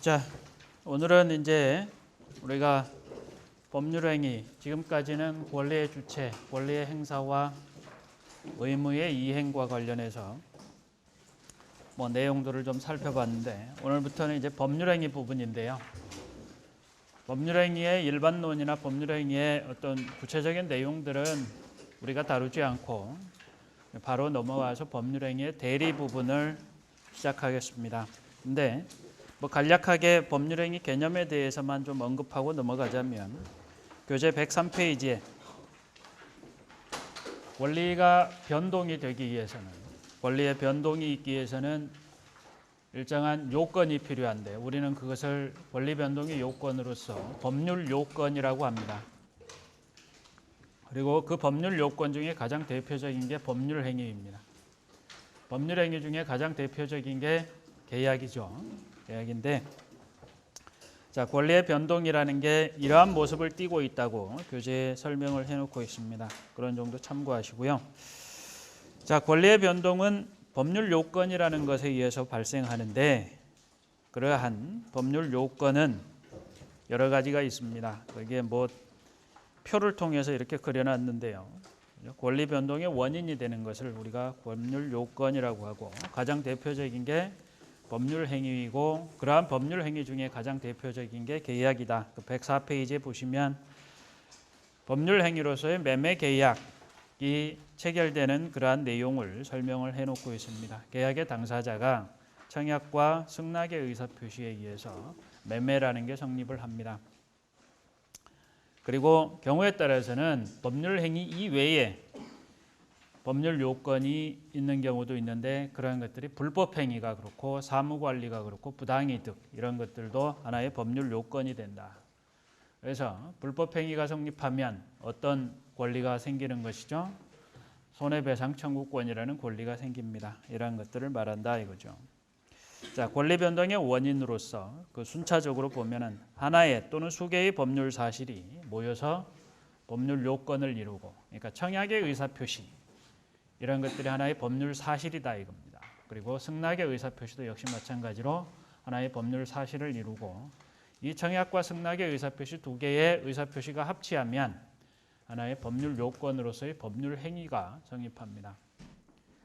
자, 오늘은 이제 우리가 법률행위, 지금까지는 권리의 주체, 권리의 행사와 의무의 이행과 관련해서 내용들을 좀 살펴봤는데, 오늘부터는 이제 법률행위 부분인데요. 법률행위의 일반론이나 법률행위의 어떤 구체적인 내용들은 우리가 다루지 않고 바로 넘어와서 법률행위의 대리 부분을 시작하겠습니다. 근데 간략하게 법률행위 개념에 대해서만 좀 언급하고 넘어가자면, 교재 103페이지에 권리가 변동이 되기 위해서는, 권리의 변동이 있기 위해서는 일정한 요건이 필요한데, 우리는 그것을 권리 변동의 요건으로서 법률 요건이라고 합니다. 그리고 그 법률 요건 중에 가장 대표적인 게 법률 행위입니다. 법률 행위 중에 가장 대표적인 게 계약이죠. 계약인데, 자, 권리의 변동이라는 게 이러한 모습을 띠고 있다고 교재에 설명을 해놓고 있습니다. 그런 정도 참고하시고요. 자, 권리의 변동은 법률 요건이라는 것에 의해서 발생하는데, 그러한 법률 요건은 여러 가지가 있습니다. 그게 표를 통해서 이렇게 그려놨는데요. 권리 변동의 원인이 되는 것을 우리가 법률 요건이라고 하고, 가장 대표적인 게 법률 행위이고, 그러한 법률 행위 중에 가장 대표적인 게 계약이다. 104페이지에 보시면 법률 행위로서의 매매 계약이 체결되는 그러한 내용을 설명을 해놓고 있습니다. 계약의 당사자가 청약과 승낙의 의사표시에 의해서 매매라는 게 성립을 합니다. 그리고 경우에 따라서는 법률 행위 이외에 법률 요건이 있는 경우도 있는데, 그런 것들이 불법 행위가 그렇고 사무관리가 그렇고 부당이득, 이런 것들도 하나의 법률 요건이 된다. 그래서 불법 행위가 성립하면 어떤 권리가 생기는 것이죠? 손해배상 청구권이라는 권리가 생깁니다. 이런 것들을 말한다 이거죠. 자, 권리 변동의 원인으로서 그 순차적으로 보면은 하나의 또는 수개의 법률 사실이 모여서 법률 요건을 이루고, 그러니까 청약의 의사표시, 이런 것들이 하나의 법률 사실이다 이겁니다. 그리고 승낙의 의사표시도 역시 마찬가지로 하나의 법률 사실을 이루고, 이 청약과 승낙의 의사표시 두 개의 의사표시가 합치하면 하나의 법률 요건으로서의 법률 행위가 성립합니다.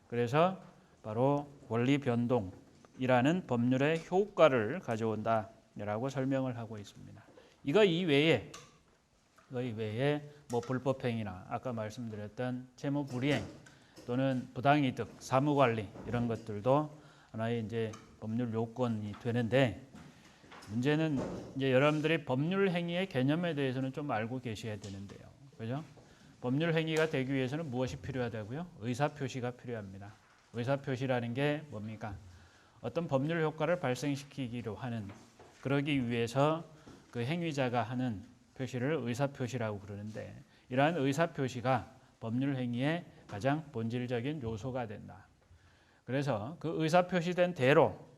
그래서 바로 권리 변동이라는 법률의 효과를 가져온다라고 설명을 하고 있습니다. 이거 이외에 불법 행위나 아까 말씀드렸던 채무 불이행 또는 부당이득, 사무관리, 이런 것들도 하나의 이제 법률 요건이 되는데, 문제는 이제 여러분들이 법률 행위의 개념에 대해서는 좀 알고 계셔야 되는데요. 그죠? 법률 행위가 되기 위해서는 무엇이 필요하다고요? 의사표시가 필요합니다. 의사표시라는 게 뭡니까? 어떤 법률 효과를 발생시키기로 하는, 그러기 위해서 그 행위자가 하는 표시를 의사표시라고 그러는데, 이러한 의사표시가 법률 행위의 가장 본질적인 요소가 된다. 그래서 그 의사표시된 대로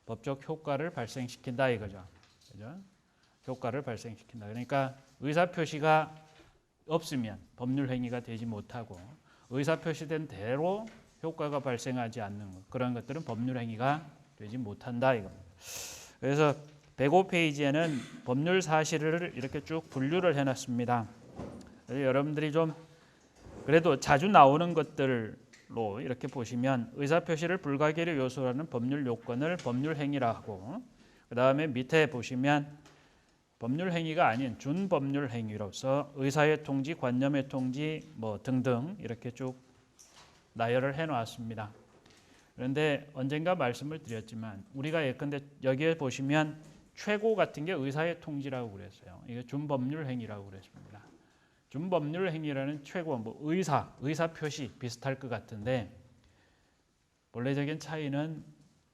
법적 효과를 발생시킨다 이거죠. 그죠? 효과를 발생시킨다. 그러니까 의사표시가 없으면 법률 행위가 되지 못하고, 의사표시된 대로 효과가 발생하지 않는 것, 그런 것들은 법률 행위가 되지 못한다 이겁니다. 그래서 105페이지에는 법률 사실을 이렇게 쭉 분류를 해놨습니다. 그래서 여러분들이 좀 그래도 자주 나오는 것들로 이렇게 보시면, 의사표시를 불가결의 요소라는 법률 요건을 법률 행위라 하고, 그 다음에 밑에 보시면 법률 행위가 아닌 준법률 행위로서 의사의 통지, 관념의 통지 등등 이렇게 쭉 나열을 해놓았습니다. 그런데 언젠가 말씀을 드렸지만, 우리가 예컨대 여기에 보시면 최고 같은 게 의사의 통지라고 그랬어요. 이게 준법률 행위라고 그랬습니다. 준법률 행위라는 최고, 의사표시 비슷할 것 같은데, 본래적인 차이는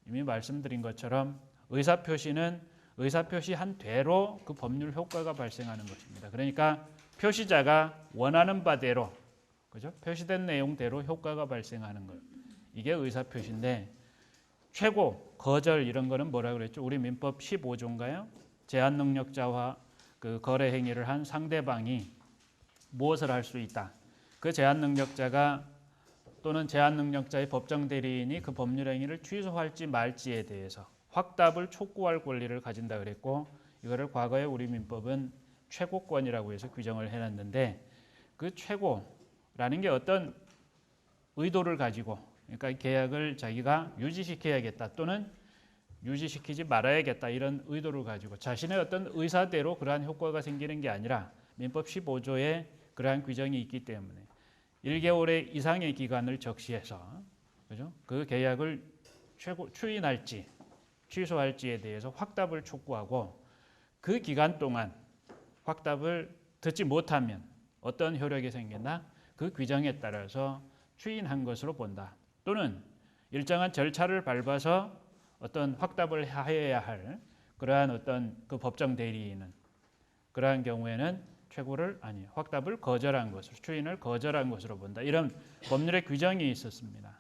이미 말씀드린 것처럼 의사표시는 의사표시한 대로 그 법률 효과가 발생하는 것입니다. 그러니까 표시자가 원하는 바대로, 그죠? 표시된 내용대로 효과가 발생하는 것, 이게 의사표시인데, 최고, 거절 이런 거는 뭐라 그랬죠? 우리 민법 15조인가요? 제한 능력자와 그 거래 행위를 한 상대방이 무엇을 할 수 있다. 그 제한 능력자가 또는 제한 능력자의 법정 대리인이 그 법률 행위를 취소할지 말지에 대해서 확답을 촉구할 권리를 가진다 그랬고 이거를 과거에 우리 민법은 최고권이라고 해서 규정을 해놨는데 그 최고라는 게 어떤 의도를 가지고 그러니까 계약을 자기가 유지시켜야겠다 또는 유지시키지 말아야겠다 이런 의도를 가지고 자신의 어떤 의사대로 그러한 효과가 생기는 게 아니라 민법 15조에 그러한 규정이 있기 때문에 1개월 이상의 기간을 적시해서 그죠? 그 계약을 추인할지 취소할지에 대해서 확답을 촉구하고 그 기간 동안 확답을 듣지 못하면 어떤 효력이 생기나 그 규정에 따라서 추인한 것으로 본다. 또는 일정한 절차를 밟아서 어떤 확답을 하여야 할 그러한 어떤 그 법정 대리인은 그러한 경우에는 확답을 거절한 것으로 추인을 거절한 것으로 본다. 이런 법률의 규정이 있었습니다.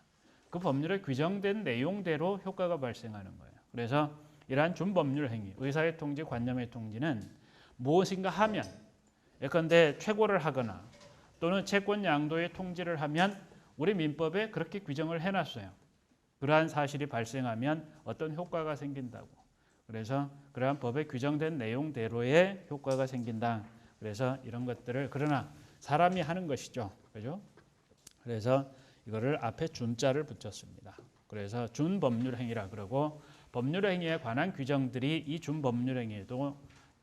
그 법률에 규정된 내용대로 효과가 발생하는 거예요. 그래서 이러한 준법률 행위, 의사의 통지, 관념의 통지는 무엇인가 하면 예컨대 최고를 하거나 또는 채권 양도의 통지를 하면 우리 민법에 그렇게 규정을 해놨어요. 그러한 사실이 발생하면 어떤 효과가 생긴다고. 그래서 그러한 법에 규정된 내용대로의 효과가 생긴다. 그래서 이런 것들을 그러나 사람이 하는 것이죠. 그죠? 그래서 이거를 앞에 준자를 붙였습니다. 그래서 준법률 행위라 그러고 법률 행위에 관한 규정들이 이 준법률 행위에도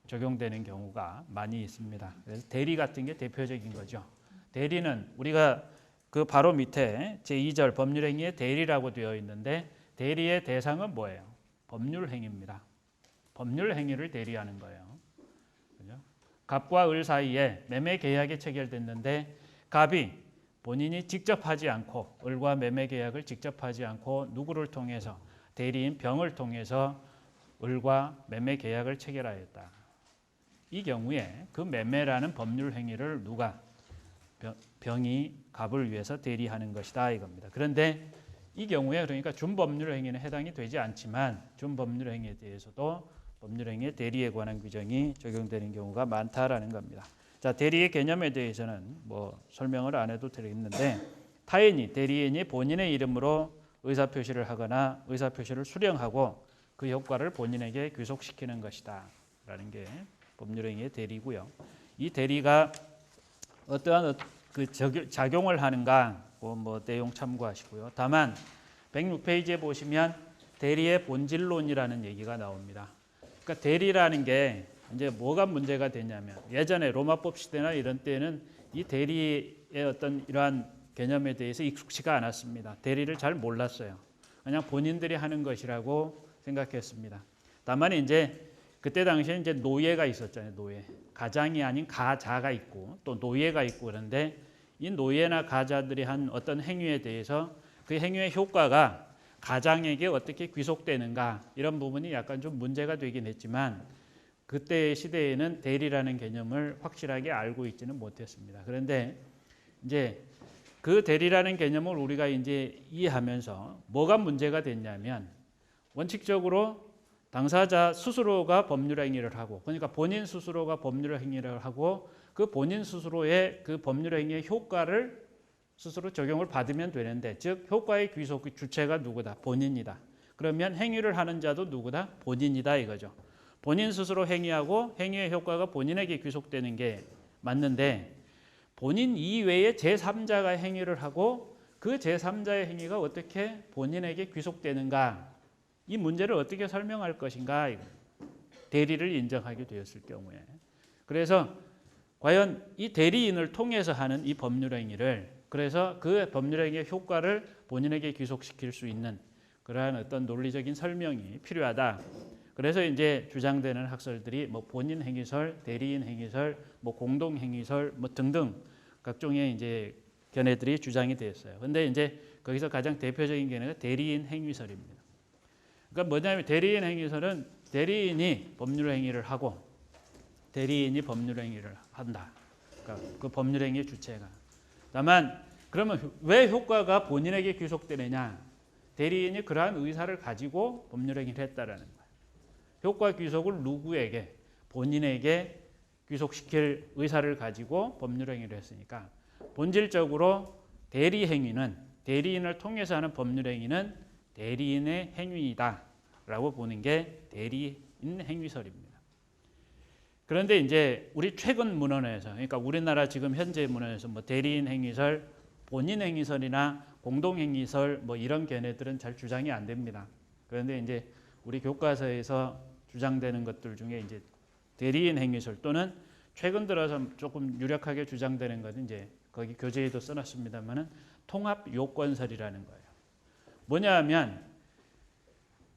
적용되는 경우가 많이 있습니다. 그래서 대리 같은 게 대표적인 거죠. 대리는 우리가 그 바로 밑에 제2절 법률 행위의 대리라고 되어 있는데 대리의 대상은 뭐예요? 법률 행위입니다. 법률 행위를 대리하는 거예요. 그죠? 갑과 을 사이에 매매 계약이 체결됐는데 갑이 본인이 직접 하지 않고 을과 매매 계약을 직접 하지 않고 누구를 통해서 대리인 병을 통해서 을과 매매 계약을 체결하였다. 이 경우에 그 매매라는 법률 행위를 누가 병이 갑을 위해서 대리하는 것이다 이겁니다. 그런데 이 경우에 그러니까 준법률 행위는 해당이 되지 않지만 준법률 행위에 대해서도 법률 행위의 대리에 관한 규정이 적용되는 경우가 많다라는 겁니다. 자, 대리의 개념에 대해서는 뭐 설명을 안 해도 되겠는데 타인이 대리인이 본인의 이름으로 의사표시를 하거나 의사표시를 수령하고 그 효과를 본인에게 귀속시키는 것이다 라는 게 법률 행위의 대리고요. 이 대리가 어떠한 그 작용을 하는가 뭐 내용 참고하시고요. 다만 106페이지에 보시면 대리의 본질론이라는 얘기가 나옵니다. 그러니까 대리라는 게 이제 뭐가 문제가 되냐면 예전에 로마법 시대나 이런 때는 이 대리의 어떤 이러한 개념에 대해서 익숙치가 않았습니다. 대리를 잘 몰랐어요. 그냥 본인들이 하는 것이라고 생각했습니다. 다만 이제 그때 당시에 이제 노예가 있었잖아요. 노예. 가장이 아닌 가자가 있고 또 노예가 있고 그런데 이 노예나 가자들이 한 어떤 행위에 대해서 그 행위의 효과가 가장에게 어떻게 귀속되는가 이런 부분이 약간 좀 문제가 되긴 했지만 그때 시대에는 대리라는 개념을 확실하게 알고 있지는 못했습니다. 그런데 이제 그 대리라는 개념을 우리가 이제 이해하면서 뭐가 문제가 됐냐면 원칙적으로 당사자 스스로가 법률 행위를 하고 그러니까 본인 스스로가 법률 행위를 하고 그 본인 스스로의 그 법률 행위의 효과를 스스로 적용을 받으면 되는데 즉 효과의 귀속 주체가 누구다? 본인이다. 그러면 행위를 하는 자도 누구다? 본인이다 이거죠. 본인 스스로 행위하고 행위의 효과가 본인에게 귀속되는 게 맞는데 본인 이외에 제3자가 행위를 하고 그 제3자의 행위가 어떻게 본인에게 귀속되는가 이 문제를 어떻게 설명할 것인가 대리를 인정하게 되었을 경우에 그래서 과연 이 대리인을 통해서 하는 이 법률 행위를 그래서 그 법률 행위의 효과를 본인에게 귀속시킬 수 있는 그러한 어떤 논리적인 설명이 필요하다. 그래서 이제 주장되는 학설들이 뭐 본인 행위설, 대리인 행위설, 뭐 공동 행위설 뭐 등등 각종의 이제 견해들이 주장이 되었어요. 근데 이제 거기서 가장 대표적인 견해가 대리인 행위설입니다. 그러니까 뭐냐면 대리인 행위설은 대리인이 법률 행위를 하고 대리인이 법률 행위를 한다. 그러니까 그 법률 행위의 주체가. 다만 그러면 왜 효과가 본인에게 귀속되느냐? 대리인이 그러한 의사를 가지고 법률 행위를 했다라는 거예요. 효과 귀속을 누구에게? 본인에게 귀속시킬 의사를 가지고 법률 행위를 했으니까 본질적으로 대리 행위는 대리인을 통해서 하는 법률 행위는 대리인의 행위이다 행위설이다라고 보는 게 대리인 행위설입니다. 그런데 이제 우리 최근 문헌에서, 그러니까 우리나라 지금 현재 문헌에서 뭐 대리인 행위설, 본인 행위설이나 공동 행위설 뭐 이런 견해들은 잘 주장이 안 됩니다. 그런데 이제 우리 교과서에서 주장되는 것들 중에 이제 대리인 행위설 또는 최근 들어서 조금 유력하게 주장되는 것은 이제 거기 교재에도 써놨습니다만은 통합 요건설이라는 거예요. 뭐냐하면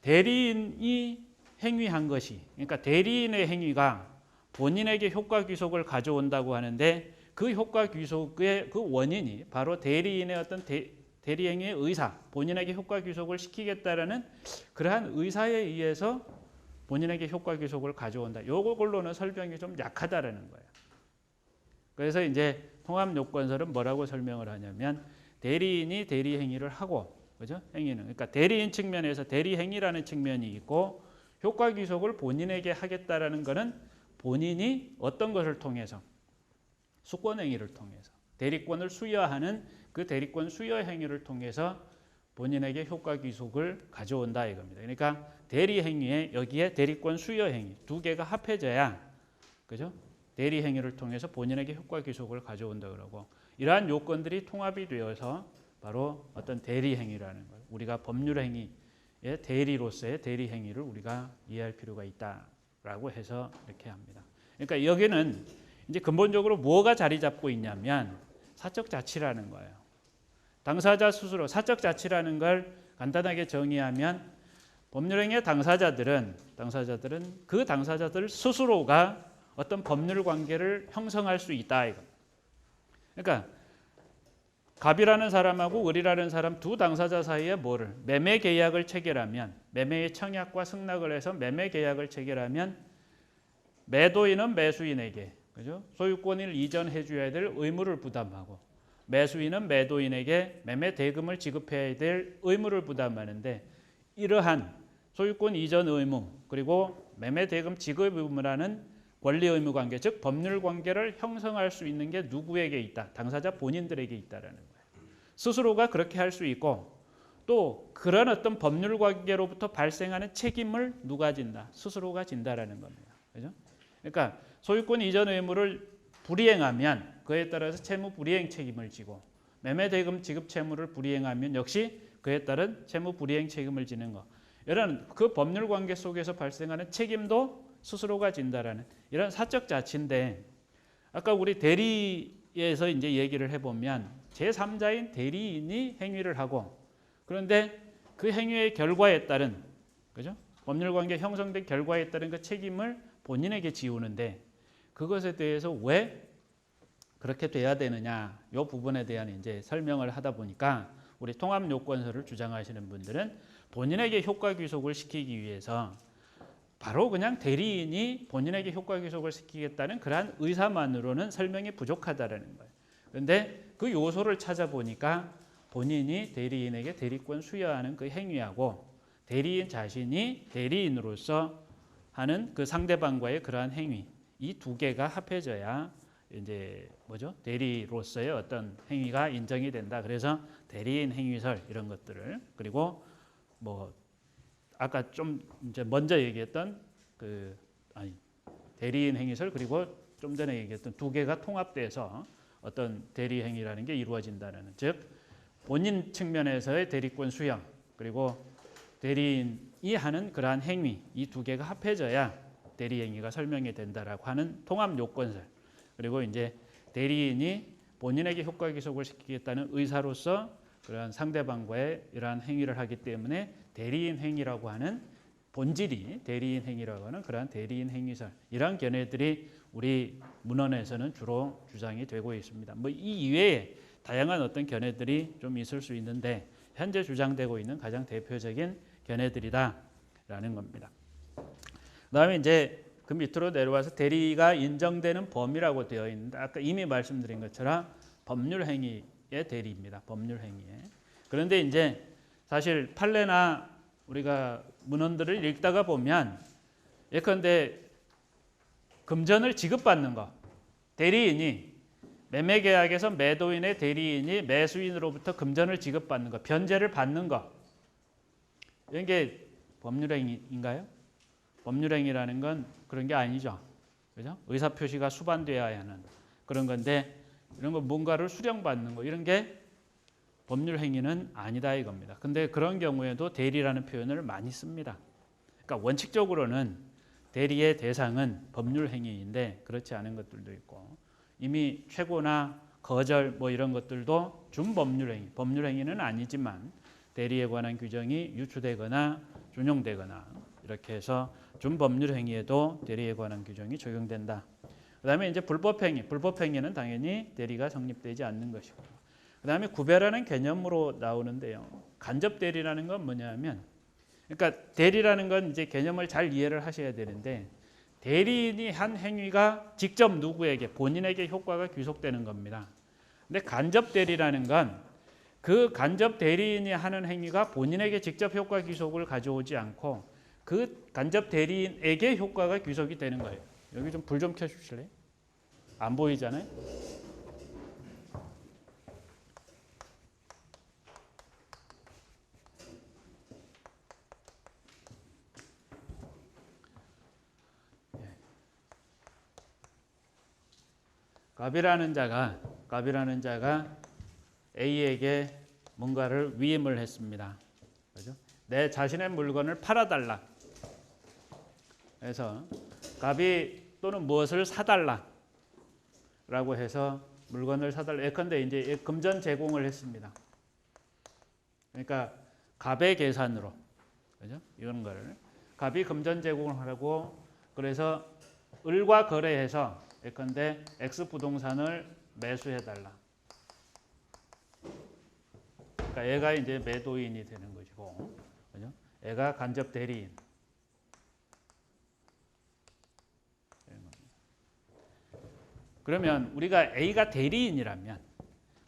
대리인이 행위한 것이, 그러니까 대리인의 행위가 본인에게 효과 귀속을 가져온다고 하는데 그 효과 귀속의 그 원인이 바로 대리인의 어떤 대리 행위의 의사, 본인에게 효과 귀속을 시키겠다라는 그러한 의사에 의해서 본인에게 효과 귀속을 가져온다. 요걸로는 설명이 좀 약하다라는 거예요. 그래서 이제 통합 요건설은 뭐라고 설명을 하냐면 대리인이 대리 행위를 하고, 그죠? 행위는 그러니까 대리인 측면에서 대리 행위라는 측면이 있고 효과 귀속을 본인에게 하겠다라는 것은 본인이 어떤 것을 통해서 수권 행위를 통해서 대리권을 수여하는 그 대리권 수여 행위를 통해서 본인에게 효과 귀속을 가져온다 이겁니다. 그러니까 대리 행위에 여기에 대리권 수여 행위 두 개가 합해져야, 그죠? 대리 행위를 통해서 본인에게 효과 귀속을 가져온다 그러고, 이러한 요건들이 통합이 되어서 바로 어떤 대리 행위라는 걸, 우리가 법률 행위의 대리로서의 대리 행위를 우리가 이해할 필요가 있다라고 해서 이렇게 합니다. 그러니까 여기는 이제 근본적으로 뭐가 자리 잡고 있냐면 사적 자치라는 거예요. 당사자 스스로 사적 자치라는 걸 간단하게 정의하면 법률행위의 당사자들은 그 당사자들 스스로가 어떤 법률 관계를 형성할 수 있다 이거. 그러니까 갑이라는 사람하고 을이라는 사람 두 당사자 사이에 뭐를 매매 계약을 체결하면, 매매의 청약과 승낙을 해서 매매 계약을 체결하면 매도인은 매수인에게, 그죠? 소유권을 이전해 줘야 될 의무를 부담하고 매수인은 매도인에게 매매 대금을 지급해야 될 의무를 부담하는데, 이러한 소유권 이전 의무 그리고 매매 대금 지급 의무라는 권리 의무 관계, 즉 법률 관계를 형성할 수 있는 게 누구에게 있다? 당사자 본인들에게 있다라는 거예요. 스스로가 그렇게 할 수 있고, 또 그런 어떤 법률 관계로부터 발생하는 책임을 누가 진다? 스스로가 진다라는 겁니다. 그죠? 그러니까 소유권 이전 의무를 불이행하면 그에 따라서 채무 불이행 책임을 지고, 매매 대금 지급 채무를 불이행하면 역시 그에 따른 채무 불이행 책임을 지는 것. 이런 그 법률 관계 속에서 발생하는 책임도 스스로가 진다라는 이런 사적 자치인데, 아까 우리 대리에서 이제 얘기를 해보면 제3자인 대리인이 행위를 하고, 그런데 그 행위의 결과에 따른, 그죠? 법률 관계 형성된 결과에 따른 그 책임을 본인에게 지우는데, 그것에 대해서 왜 그렇게 돼야 되느냐, 이 부분에 대한 이제 설명을 하다 보니까 우리 통합 요건설을 주장하시는 분들은 본인에게 효과 귀속을 시키기 위해서 바로 그냥 대리인이 본인에게 효과 귀속을 시키겠다는 그러한 의사만으로는 설명이 부족하다라는 거예요. 그런데 그 요소를 찾아보니까 본인이 대리인에게 대리권 수여하는 그 행위하고 대리인 자신이 대리인으로서 하는 그 상대방과의 그러한 행위, 이 두 개가 합해져야 이제 뭐죠? 대리로서의 어떤 행위가 인정이 된다. 그래서 대리인 행위설 이런 것들을, 그리고 뭐 아까 좀 이제 먼저 얘기했던 대리인 행위설, 그리고 좀 전에 얘기했던 두 개가 통합돼서 어떤 대리 행위라는 게 이루어진다는, 즉 본인 측면에서의 대리권 수용, 그리고 대리인이 하는 그러한 행위, 이 두 개가 합해져야 대리 행위가 설명이 된다라고 하는 통합 요건설. 그리고 이제 대리인이 본인에게 효과 귀속을 시키겠다는 의사로서 그러한 상대방과의 이러한 행위를 하기 때문에 대리인 행위라고 하는 본질이 대리인 행위라고 하는 그러한 대리인 행위설, 이러한 견해들이 우리 문헌에서는 주로 주장이 되고 있습니다. 뭐 이 이외에 다양한 어떤 견해들이 좀 있을 수 있는데 현재 주장되고 있는 가장 대표적인 견해들이다라는 겁니다. 그다음에 이제 그 밑으로 내려와서 대리가 인정되는 범위라고 되어 있는데, 아까 이미 말씀드린 것처럼 법률 행위의 대리입니다. 법률 행위에. 그런데 이제 사실 판례나 우리가 문헌들을 읽다가 보면 예컨대 금전을 지급받는 것, 대리인이 매매계약에서 매도인의 대리인이 매수인으로부터 금전을 지급받는 것, 변제를 받는 것, 이런 게 법률행위인가요? 법률행위라는 건 그런 게 아니죠. 그죠? 의사표시가 수반되어야 하는 그런 건데 이런 거 뭔가를 수령받는 거 이런 게 법률행위는 아니다 이겁니다. 근데 그런 경우에도 대리라는 표현을 많이 씁니다. 그러니까 원칙적으로는 대리의 대상은 법률행위인데 그렇지 않은 것들도 있고 이미 최고나 거절 뭐 이런 것들도 준법률행위, 법률행위는 아니지만 대리에 관한 규정이 유추되거나 준용되거나 이렇게 해서 준법률행위에도 대리에 관한 규정이 적용된다. 그다음에 이제 불법행위, 불법행위는 당연히 대리가 성립되지 않는 것이고 그다음에 구별하는 개념으로 나오는데요. 간접 대리라는 건 뭐냐면 그러니까 대리라는 건 이제 개념을 잘 이해를 하셔야 되는데 대리인이 한 행위가 직접 누구에게 본인에게 효과가 귀속되는 겁니다. 근데 간접 대리라는 건 그 간접 대리인이 하는 행위가 본인에게 직접 효과 귀속을 가져오지 않고 그 간접 대리인에게 효과가 귀속이 되는 거예요. 여기 좀 불 좀 켜주실래요? 안 보이잖아요. 갑이라는 자가 A에게 뭔가를 위임을 했습니다. 그죠? 내 자신의 물건을 팔아달라. 그래서 갑이 또는 무엇을 사달라. 라고 해서 물건을 사달라. 예컨대 이제 금전 제공을 했습니다. 그러니까 갑의 계산으로, 그죠? 이런 거를 갑이 금전 제공을 하고 그래서 을과 거래해서 예컨대 X 부동산을 매수해달라. 그러니까 얘가 이제 매도인이 되는 것이고, 그죠? 얘가 간접 대리인. 그러면 우리가 A가 대리인이라면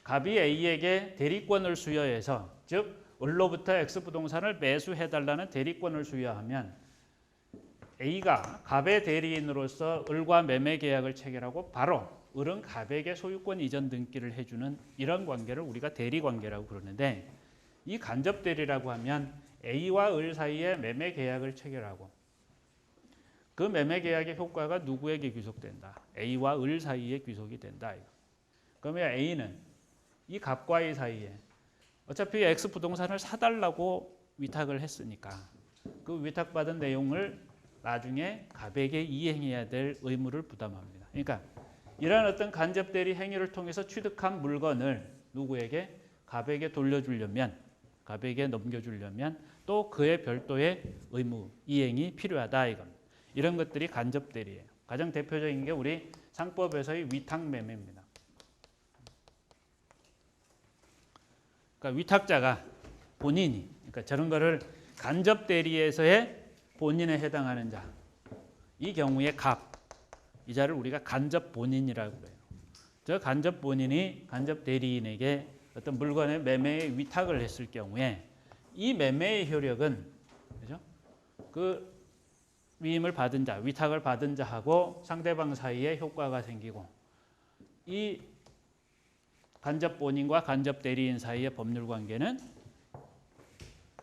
갑이 A에게 대리권을 수여해서 즉 을로부터 X 부동산을 매수해달라는 대리권을 수여하면 A가 갑의 대리인으로서 을과 매매 계약을 체결하고 바로 을은 갑에게 소유권 이전 등기를 해주는 이런 관계를 우리가 대리 관계라고 그러는데 이 간접 대리라고 하면 A와 을 사이에 매매 계약을 체결하고 그 매매 계약의 효과가 누구에게 귀속된다? A와 을 사이에 귀속이 된다. 그러면 A는 이 갑과 이 사이에 어차피 X 부동산을 사달라고 위탁을 했으니까 그 위탁받은 내용을 나중에 갑에게 이행해야 될 의무를 부담합니다. 그러니까 이러한 어떤 간접 대리 행위를 통해서 취득한 물건을 누구에게? 갑에게 돌려주려면, 갑에게 넘겨주려면 또 그의 별도의 의무, 이행이 필요하다 이겁니다. 이런 것들이 간접 대리예요. 가장 대표적인 게 우리 상법에서의 위탁매매입니다. 그러니까 위탁자가 본인이, 그러니까 저런 거를 간접 대리에서의 본인에 해당하는 자, 이 경우에 갑, 이 자를 우리가 간접 본인이라고 해요. 저 간접 본인이 간접 대리인에게 어떤 물건의 매매에 위탁을 했을 경우에 이 매매의 효력은 그죠? 그 위임을 받은 자, 위탁을 받은 자하고 상대방 사이에 효과가 생기고 이 간접 본인과 간접 대리인 사이의 법률 관계는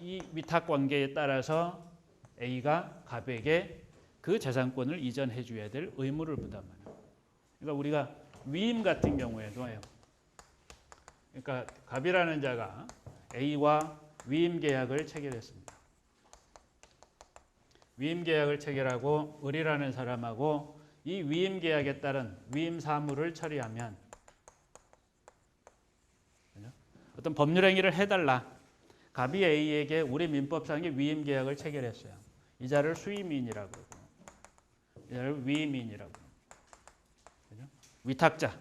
이 위탁 관계에 따라서 A가 갑에게 그 재산권을 이전해 줘야 될 의무를 부담하는. 그러니까 우리가 위임 같은 경우에도요. 그러니까 갑이라는 자가 A와 위임 계약을 체결했습니다. 위임 계약을 체결하고 을이라는 사람하고 이 위임 계약에 따른 위임 사무를 처리하면 어떤 법률 행위를 해달라. 갑이 A에게 우리 민법상의 위임 계약을 체결했어요. 이 자를 수임인이라고 그러고 이 자를 위임인이라고 그러죠? 위탁자,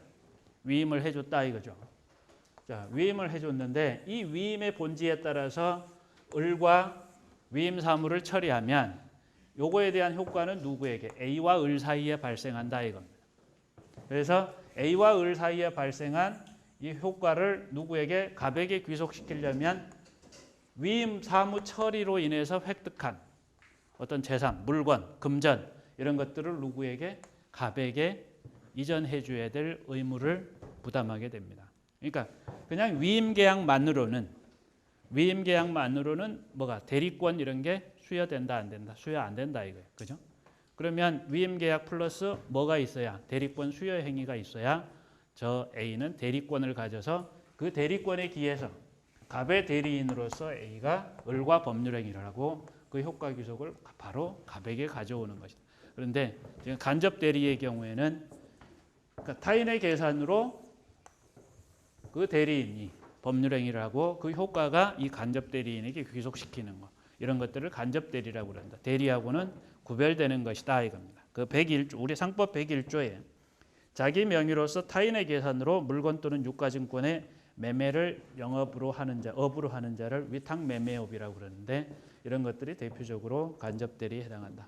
위임을 해줬다 이거죠. 자, 위임을 해줬는데 이 위임의 본질에 따라서 을과 위임 사무를 처리하면 요거에 대한 효과는 누구에게? A와 을 사이에 발생한다 이겁니다. 그래서 A와 을 사이에 발생한 이 효과를 누구에게? 갑에게 귀속시키려면 위임 사무 처리로 인해서 획득한 어떤 재산, 물건, 금전 이런 것들을 누구에게? 갑에게 이전해 줘야 될 의무를 부담하게 됩니다. 그러니까 그냥 위임 계약만으로는 뭐가 대리권 이런 게 수여된다 안 된다? 수여 안 된다 이거예요. 그죠? 그러면 위임 계약 플러스 뭐가 있어야? 대리권 수여 행위가 있어야 저 A는 대리권을 가져서 그 대리권에 기해서 갑의 대리인으로서 A가 을과 법률 행위를 하고 그 효과 귀속을 바로 갑에게 가져오는 것이다. 그런데 지금 간접 대리의 경우에는 그러니까 타인의 계산으로 그 대리인이 법률 행위를 하고 그 효과가 이 간접 대리인에게 귀속시키는 것. 이런 것들을 간접 대리라고 그런다. 대리하고는 구별되는 것이다 이겁니다. 그 101조 우리 상법 101조에 자기 명의로서 타인의 계산으로 물건 또는 유가증권의 매매를 영업으로 하는 자, 업으로 하는 자를 위탁 매매업이라고 그러는데 이런 것들이 대표적으로 간접 대리에 해당한다.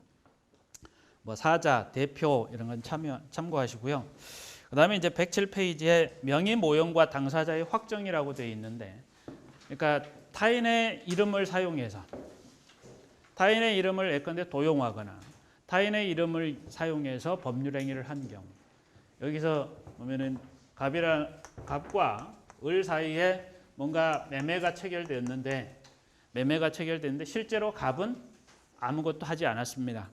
뭐 사자, 대표 이런 건 참고하시고요. 그다음에 이제 107페이지에 명의 모형과 당사자의 확정이라고 되어 있는데, 그러니까 타인의 이름을 사용해서 타인의 이름을 예컨대 도용하거나 타인의 이름을 사용해서 법률 행위를 한 경우, 여기서 보면은 갑과 을 사이에 뭔가 매매가 체결됐는데 실제로 갑은 아무것도 하지 않았습니다.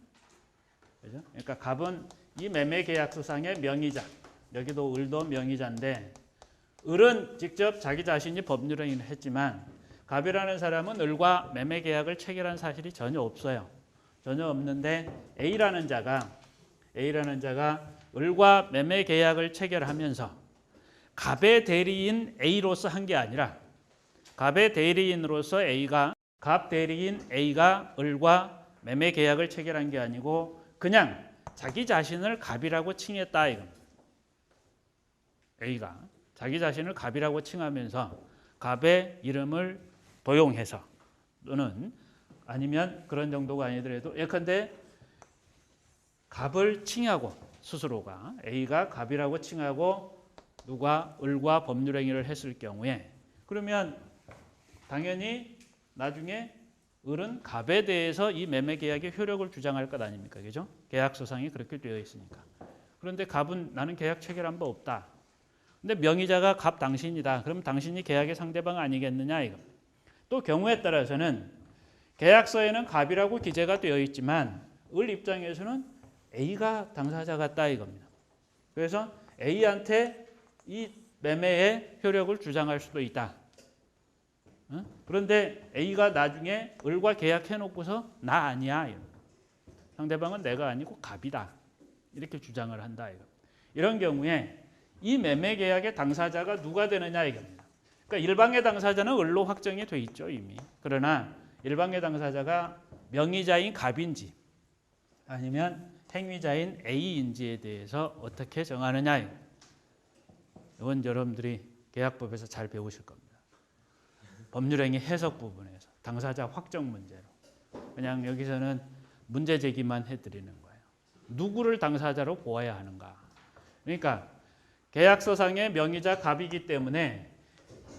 그죠? 그러니까 갑은 이 매매 계약서상의 명의자, 여기도 을도 명의자인데 을은 직접 자기 자신이 법률 행위를 했지만 갑이라는 사람은 을과 매매 계약을 체결한 사실이 전혀 없어요. 전혀 없는데 A라는 자가 을과 매매 계약을 체결하면서 갑의 대리인 A로서 한 게 아니라 갑의 대리인으로서 갑 대리인 A가 을과 매매 계약을 체결한 게 아니고 그냥 자기 자신을 갑이라고 칭했다 이겁니다. A가 자기 자신을 갑이라고 칭하면서 갑의 이름을 도용해서 또는 아니면 그런 정도가 아니더라도 예컨대 갑을 칭하고 스스로가 A가 갑이라고 칭하고 누가 을과 법률 행위를 했을 경우에 그러면 당연히 나중에 을은 갑에 대해서 이 매매 계약의 효력을 주장할 것 아닙니까? 그죠? 계약서상이 그렇게 되어 있으니까. 그런데 갑은 나는 계약 체결한 바 없다. 근데 명의자가 갑 당신이다. 그럼 당신이 계약의 상대방 아니겠느냐 이거. 또 경우에 따라서는 계약서에는 갑이라고 기재가 되어 있지만 을 입장에서는 A가 당사자 같다 이겁니다. 그래서 A한테 이 매매의 효력을 주장할 수도 있다. 그런데 A가 나중에 을과 계약해놓고서 나 아니야. 상대방은 내가 아니고 갑이다. 이렇게 주장을 한다. 이런 경우에 이 매매 계약의 당사자가 누가 되느냐 이겁니다. 그러니까 일방의 당사자는 을로 확정이 돼 있죠 이미. 그러나 일방의 당사자가 명의자인 갑인지 아니면 행위자인 A인지에 대해서 어떻게 정하느냐. 이건 여러분들이 계약법에서 잘 배우실 겁니다. 법률행위 해석 부분에서 당사자 확정 문제로 그냥 여기서는 문제 제기만 해드리는 거예요. 누구를 당사자로 보아야 하는가. 그러니까 계약서상의 명의자 갑이기 때문에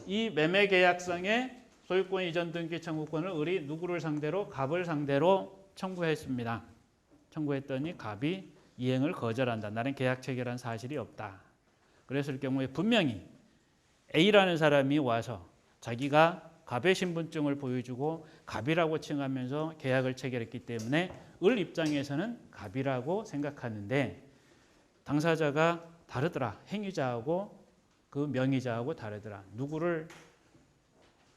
이 매매 계약상의 소유권 이전 등기 청구권을 을이 누구를 상대로 갑을 상대로 청구했습니다. 청구했더니 갑이 이행을 거절한다. 나는 계약 체결한 사실이 없다. 그랬을 경우에 분명히 A라는 사람이 와서 자기가 갑의 신분증을 보여주고 갑이라고 칭하면서 계약을 체결했기 때문에 을 입장에서는 갑이라고 생각하는데 당사자가 다르더라. 행위자하고 그 명의자하고 다르더라. 누구를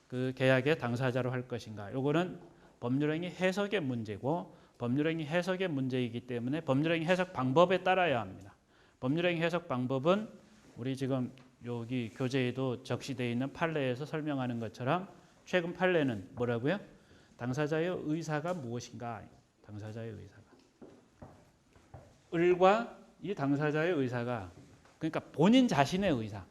그 계약의 당사자로 할 것인가. 요거는 법률행위 해석의 문제고 법률행위 해석의 문제이기 때문에 법률행위 해석 방법에 따라야 합니다. 법률행위 해석 방법은 우리 지금 여기 교재에도 적시되어 있는 판례에서 설명하는 것처럼 최근 판례는 뭐라고요? 당사자의 의사가 무엇인가? 당사자의 의사가. 을과 이 당사자의 의사가 그러니까 본인 자신의 의사.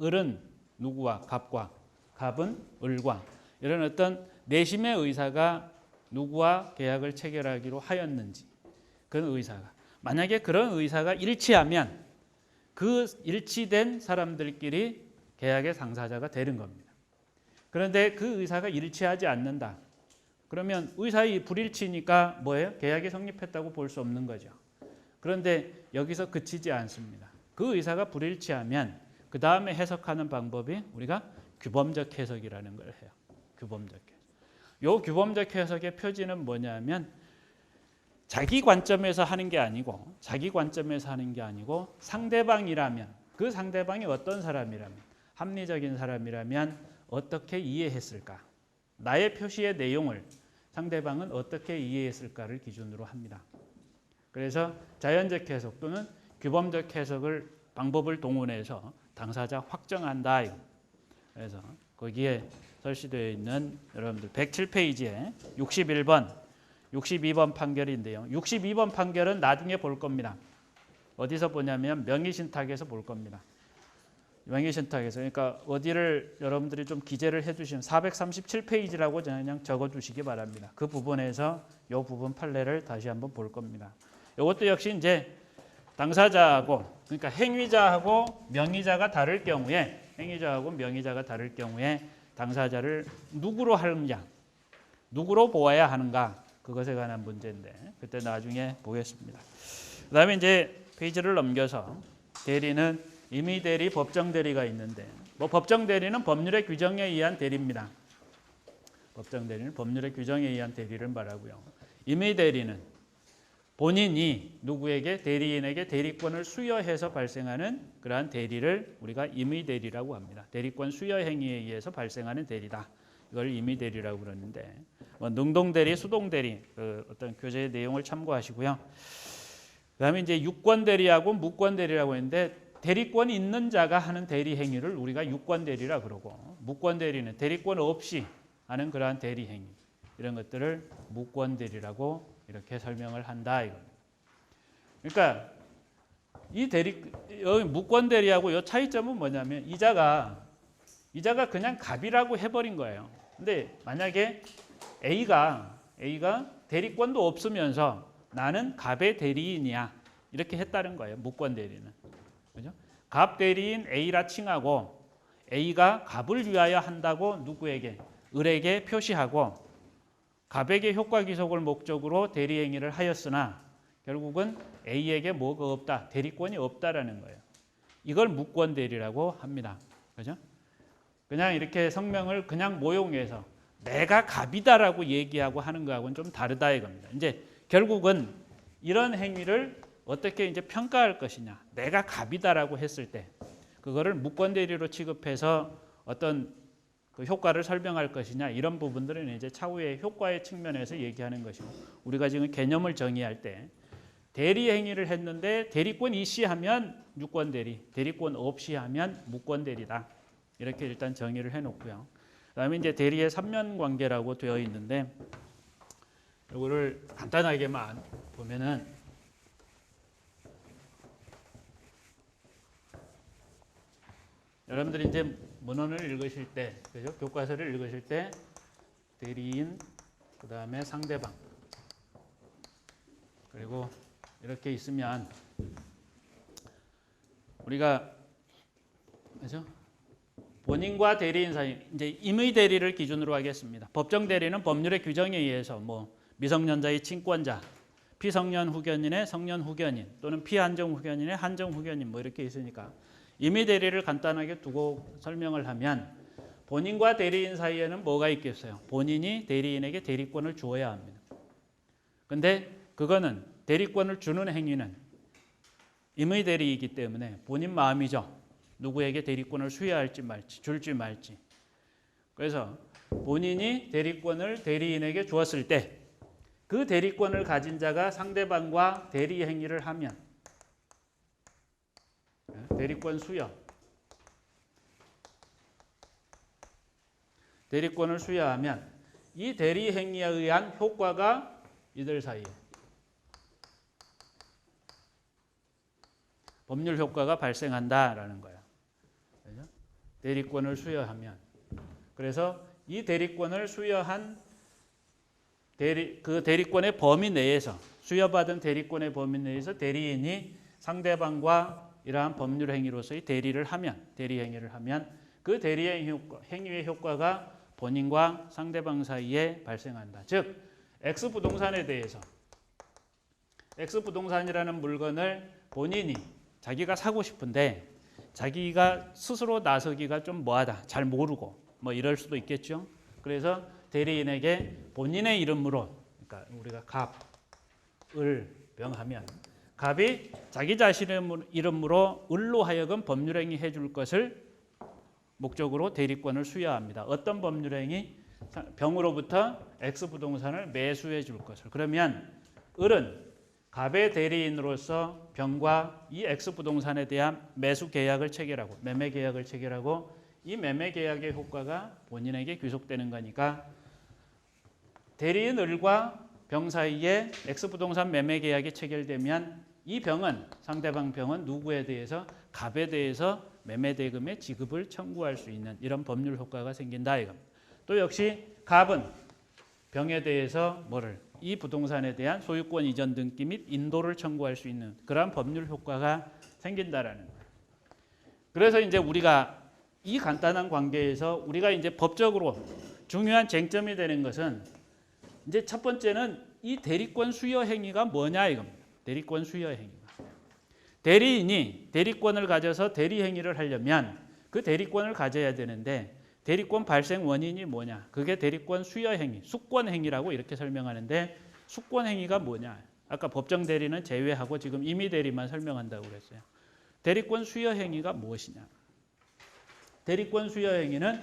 을은 누구와? 갑과. 갑은 을과. 이런 어떤 내심의 의사가 누구와 계약을 체결하기로 하였는지 그 의사가. 만약에 그런 의사가 일치하면 그 일치된 사람들끼리 계약의 당사자가 되는 겁니다. 그런데 그 의사가 일치하지 않는다. 그러면 의사의 불일치니까 뭐예요? 계약이 성립했다고 볼 수 없는 거죠. 그런데 여기서 그치지 않습니다. 그 의사가 불일치하면 그 다음에 해석하는 방법이 우리가 규범적 해석이라는 걸 해요. 규범적 해석. 요 규범적 해석의 표지는 뭐냐면 자기 관점에서 하는 게 아니고 상대방이라면 그 상대방이 어떤 사람이라면 합리적인 사람이라면 어떻게 이해했을까? 나의 표시의 내용을 상대방은 어떻게 이해했을까를 기준으로 합니다. 그래서 자연적 해석 또는 규범적 해석을 방법을 동원해서 당사자 확정한다. 그래서 거기에 설치되어 있는 여러분들 107페이지에 61번, 62번 판결인데요. 62번 판결은 나중에 볼 겁니다. 어디서 보냐면 명의신탁에서 볼 겁니다. 명의신탁에서. 그러니까 어디를 여러분들이 좀 기재를 해주시면 437페이지라고 그냥 적어주시기 바랍니다. 그 부분에서 이 부분 판례를 다시 한번 볼 겁니다. 이것도 역시 이제 당사자하고 그러니까 행위자하고 명의자가 다를 경우에 당사자를 누구로 하느냐, 누구로 보아야 하는가 그것에 관한 문제인데 그때 나중에 보겠습니다. 그다음에 이제 페이지를 넘겨서 대리는 임의 대리, 법정 대리가 있는데 법정 대리는 법률의 규정에 의한 대리입니다. 법정 대리는 법률의 규정에 의한 대리를 말하고요. 임의 대리는 본인이 누구에게 대리인에게 대리권을 수여해서 발생하는 그러한 대리를 우리가 임의 대리라고 합니다. 대리권 수여 행위에 의해서 발생하는 대리다. 이걸 임의 대리라고 그러는데 능동 대리, 수동 대리 어떤 교재의 내용을 참고하시고요. 그다음에 이제 유권 대리하고 무권 대리라고 했는데 대리권이 있는 자가 하는 대리 행위를 우리가 유권 대리라 그러고 무권 대리는 대리권 없이 하는 그러한 대리 행위 이런 것들을 무권 대리라고 이렇게 설명을 한다 이겁니다. 그러니까 이 여기 무권 대리하고 이 차이점은 뭐냐면 이자가 그냥 갑이라고 해버린 거예요. 근데 만약에 A가 대리권도 없으면서 나는 갑의 대리인이야 이렇게 했다는 거예요. 무권 대리는. 그죠? 갑 대리인 A라 칭하고 A가 갑을 위하여 한다고 누구에게? 을에게 표시하고 갑에게 효과 기속을 목적으로 대리 행위를 하였으나 결국은 A에게 뭐가 없다, 대리권이 없다라는 거예요. 이걸 무권 대리라고 합니다. 그죠? 그냥 이렇게 성명을 그냥 모용해서 내가 갑이다라고 얘기하고 하는 거하고는 좀 다르다 이겁니다. 이제 결국은 이런 행위를 어떻게 이제 평가할 것이냐, 내가 갑이다라고 했을 때 그거를 무권 대리로 취급해서 어떤 그 효과를 설명할 것이냐 이런 부분들은 이제 차후의 효과의 측면에서 얘기하는 것이고 우리가 지금 개념을 정의할 때 대리 행위를 했는데 대리권 이시하면 유권 대리, 대리권 없이 하면 무권 대리다 이렇게 일단 정의를 해놓고요. 그다음에 이제 대리의 삼면 관계라고 되어 있는데 이거를 간단하게만 보면은 여러분들이 이제 문헌을 읽으실 때, 그죠? 교과서를 읽으실 때 대리인, 그 다음에 상대방, 그리고 이렇게 있으면 우리가 그죠? 본인과 대리인 사이 이제 임의 대리를 기준으로 하겠습니다. 법정 대리는 법률의 규정에 의해서 뭐 미성년자의 친권자, 피성년 후견인의 성년 후견인 또는 피한정 후견인의 한정 후견인 뭐 이렇게 있으니까. 임의 대리를 간단하게 두고 설명을 하면 본인과 대리인 사이에는 뭐가 있겠어요? 본인이 대리인에게 대리권을 주어야 합니다. 근데 그거는 대리권을 주는 행위는 임의 대리이기 때문에 본인 마음이죠. 누구에게 대리권을 수여할지 말지, 줄지 말지. 그래서 본인이 대리권을 대리인에게 주었을 때 그 대리권을 가진 자가 상대방과 대리 행위를 하면 대리권 수여, 대리권을 수여하면 이 대리 행위에 의한 효과가 이들 사이에 법률 효과가 발생한다라는 거예요. 그렇죠? 대리권을 수여하면 그래서 이 대리권을 수여한 그 대리권의 범위 내에서 수여받은 대리권의 범위 내에서 대리인이 상대방과 이러한 법률 행위로서의 대리 행위를 하면 그 대리 행위의 효과가 본인과 상대방 사이에 발생한다. 즉 X 부동산에 대해서 X 부동산이라는 물건을 본인이 자기가 사고 싶은데 자기가 스스로 나서기가 좀 뭐하다, 잘 모르고 뭐 이럴 수도 있겠죠. 그래서 대리인에게 본인의 이름으로, 그러니까 우리가 갑을 병하면 갑이 자기 자신의 이름으로 을로 하여금 법률행위 해줄 것을 목적으로 대리권을 수여합니다. 어떤 법률행위? 병으로부터 X 부동산을 매수해 줄 것을. 그러면 을은 갑의 대리인으로서 병과 이 X 부동산에 대한 매수 계약을 체결하고 매매 계약을 체결하고 이 매매 계약의 효과가 본인에게 귀속되는 거니까 대리인 을과 병 사이에 X 부동산 매매 계약이 체결되면 이 병은 상대방 병은 누구에 대해서 갑에 대해서 매매 대금의 지급을 청구할 수 있는 이런 법률 효과가 생긴다 이겁니다. 또 역시 갑은 병에 대해서 이 부동산에 대한 소유권 이전 등기 및 인도를 청구할 수 있는 그러한 법률 효과가 생긴다라는 거예요. 그래서 이제 우리가 이 간단한 관계에서 우리가 이제 법적으로 중요한 쟁점이 되는 것은 이제 첫 번째는 이 대리권 수여 행위가 뭐냐 이겁니다. 대리권 수여 행위가. 대리인이 대리권을 가져서 대리 행위를 하려면 그 대리권을 가져야 되는데 대리권 발생 원인이 뭐냐? 그게 대리권 수여 행위, 수권 행위라고 이렇게 설명하는데 수권 행위가 뭐냐? 아까 법정 대리는 제외하고 지금 임의 대리만 설명한다고 그랬어요. 대리권 수여 행위가 무엇이냐? 대리권 수여 행위는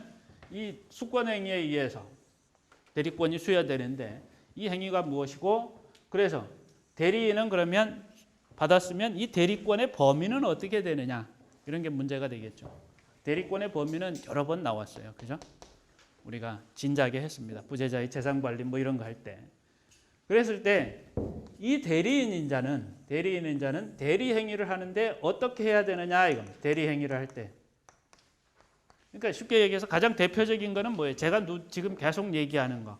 이 수권 행위에 의해서 대리권이 수여되는데 이 행위가 무엇이고 그래서 대리인은 그러면 받았으면 이 대리권의 범위는 어떻게 되느냐? 이런 게 문제가 되겠죠. 대리권의 범위는 여러 번 나왔어요. 그죠? 우리가 진작에 했습니다. 부재자의 재산 관리 뭐 이런 거 할 때. 그랬을 때 이 대리인인 자는 대리 행위를 하는데 어떻게 해야 되느냐 이겁니다. 대리 행위를 할 때. 그러니까 쉽게 얘기해서 가장 대표적인 거는 뭐예요? 제가 지금 계속 얘기하는 거.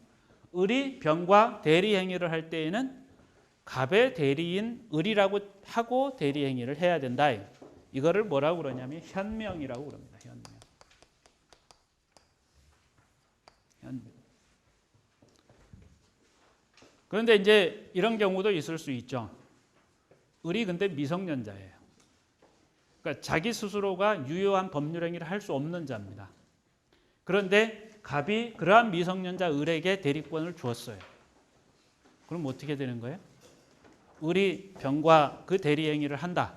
을이 병과 대리 행위를 할 때에는 갑의 대리인 을이라고 하고 대리 행위를 해야 된다. 이거를 뭐라고 그러냐면 현명이라고 그럽니다. 현명. 그런데 이제 이런 경우도 있을 수 있죠. 을이 근데 미성년자예요. 그러니까 자기 스스로가 유효한 법률 행위를 할 수 없는 자입니다. 그런데 갑이 그러한 미성년자 을에게 대리권을 주었어요. 그럼 어떻게 되는 거예요? 을이 병과 그 대리 행위를 한다.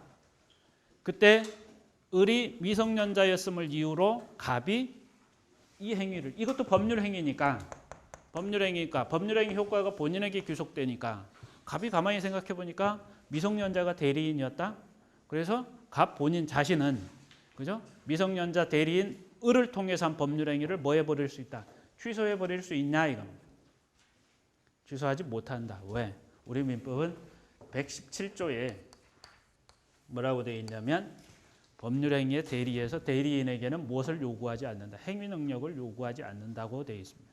그때 을이 미성년자였음을 이유로 갑이 이 행위를 이것도 법률 행위니까 법률 행위 효과가 본인에게 귀속되니까 갑이 가만히 생각해 보니까 미성년자가 대리인이었다. 그래서 갑 본인 자신은 그죠? 미성년자 대리인 을을 통해서 한 법률 행위를 뭐 해버릴 수 있다. 취소해 버릴 수 있냐 이겁니다. 취소하지 못한다. 왜? 우리 민법은 117조에 뭐라고 되어 있냐면 법률행위의 대리에서 대리인에게는 무엇을 요구하지 않는다. 행위 능력을 요구하지 않는다고 되어 있습니다.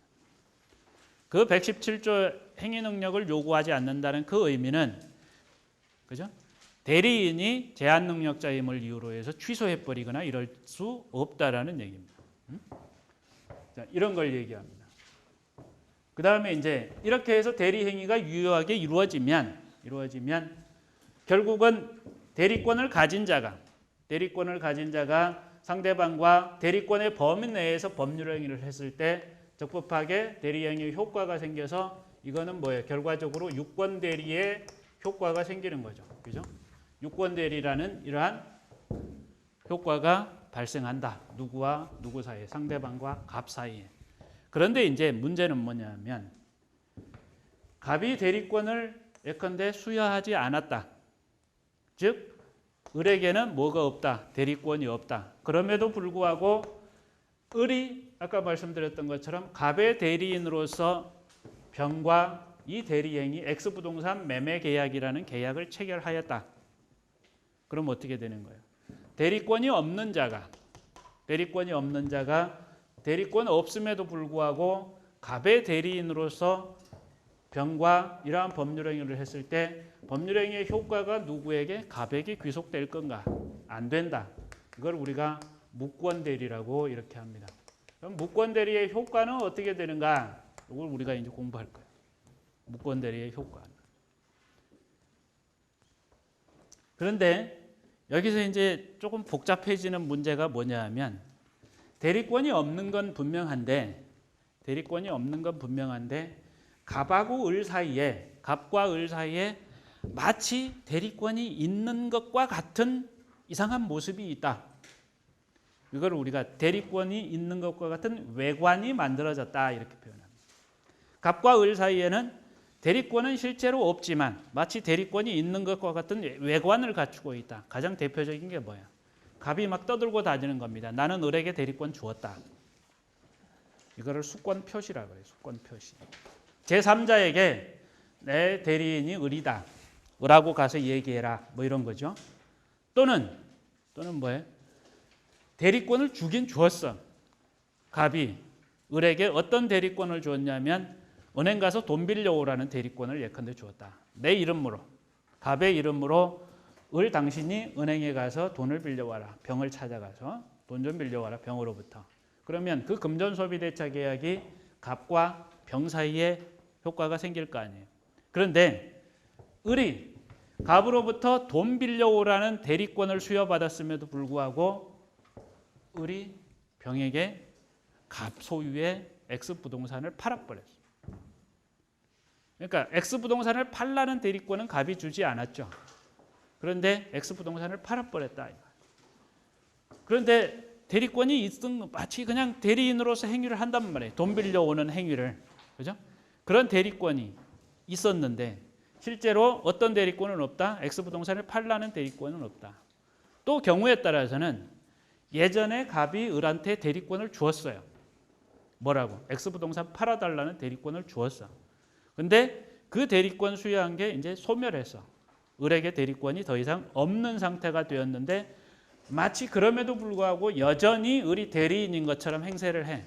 그 117조 행위 능력을 요구하지 않는다는 그 의미는 그죠? 대리인이 제한 능력자임을 이유로 해서 취소해 버리거나 이럴 수 없다라는 얘기입니다. 자, 이런 걸 얘기합니다. 그 다음에 이제 이렇게 해서 대리 행위가 유효하게 이루어지면 결국은 대리권을 가진 자가 상대방과 대리권의 범위 내에서 법률 행위를 했을 때 적법하게 대리 행위 효과가 생겨서 이거는 뭐예요? 결과적으로 유권 대리의 효과가 생기는 거죠. 그죠? 유권 대리라는 이러한 효과가 발생한다. 누구와 누구 사이에, 상대방과 갑 사이에. 그런데 이제 문제는 뭐냐면 갑이 대리권을 예컨대 수여하지 않았다. 즉 을에게는 뭐가 없다. 대리권이 없다. 그럼에도 불구하고 을이 아까 말씀드렸던 것처럼 갑의 대리인으로서 병과 이 대리행위 X부동산 매매 계약이라는 계약을 체결하였다. 그럼 어떻게 되는 거예요? 대리권이 없는 자가 대리권 없음에도 불구하고 갑의 대리인으로서 병과 이러한 법률행위를 했을 때 법률행위의 효과가 누구에게? 갑에게 귀속될 건가? 안 된다. 이걸 우리가 무권대리라고 이렇게 합니다. 그럼 무권대리의 효과는 어떻게 되는가? 이걸 우리가 이제 공부할 거예요. 무권대리의 효과. 그런데 여기서 이제 조금 복잡해지는 문제가 뭐냐 하면 대리권이 없는 건 분명한데 대리권이 없는 건 분명한데 갑하고 을 사이에, 갑과 을 사이에 마치 대리권이 있는 것과 같은 이상한 모습이 있다. 이걸 우리가 대리권이 있는 것과 같은 외관이 만들어졌다 이렇게 표현합니다. 갑과 을 사이에는 대리권은 실제로 없지만 마치 대리권이 있는 것과 같은 외관을 갖추고 있다. 가장 대표적인 게 뭐야? 갑이 막 떠들고 다니는 겁니다. 나는 을에게 대리권 주었다. 이거를 수권 표시라고 해요. 수권 표시. 제3자에게 내 대리인이 을이다. 을하고 가서 얘기해라. 뭐 이런 거죠. 또는 뭐예요? 대리권을 주긴 주었어. 갑이 을에게 어떤 대리권을 주었냐면 은행 가서 돈 빌려오라는 대리권을 예컨대 주었다. 내 이름으로, 갑의 이름으로 을 당신이 은행에 가서 돈을 빌려와라. 병을 찾아가서 돈 좀 빌려와라. 병으로부터. 그러면 그 금전소비대차 계약이 갑과 병 사이에 효과가 생길 거 아니에요. 그런데 을이 갑으로부터 돈 빌려오라는 대리권을 수여받았음에도 불구하고 을이 병에게 갑 소유의 X부동산을 팔아버렸어요. 그러니까 X부동산을 팔라는 대리권은 갑이 주지 않았죠. 그런데 X부동산을 팔아버렸다. 그런데 대리권이 있은 마치 그냥 대리인으로서 행위를 한단 말이에요. 돈 빌려오는 행위를. 그죠? 그런 대리권이 있었는데 실제로 어떤 대리권은 없다. X부동산을 팔라는 대리권은 없다. 또 경우에 따라서는 예전에 갑이 을한테 대리권을 주었어요. 뭐라고? X부동산 팔아달라는 대리권을 주었어. 근데 그 대리권 수여한 게 이제 소멸해서 을에게 대리권이 더 이상 없는 상태가 되었는데 마치 그럼에도 불구하고 여전히 을이 대리인인 것처럼 행세를 해.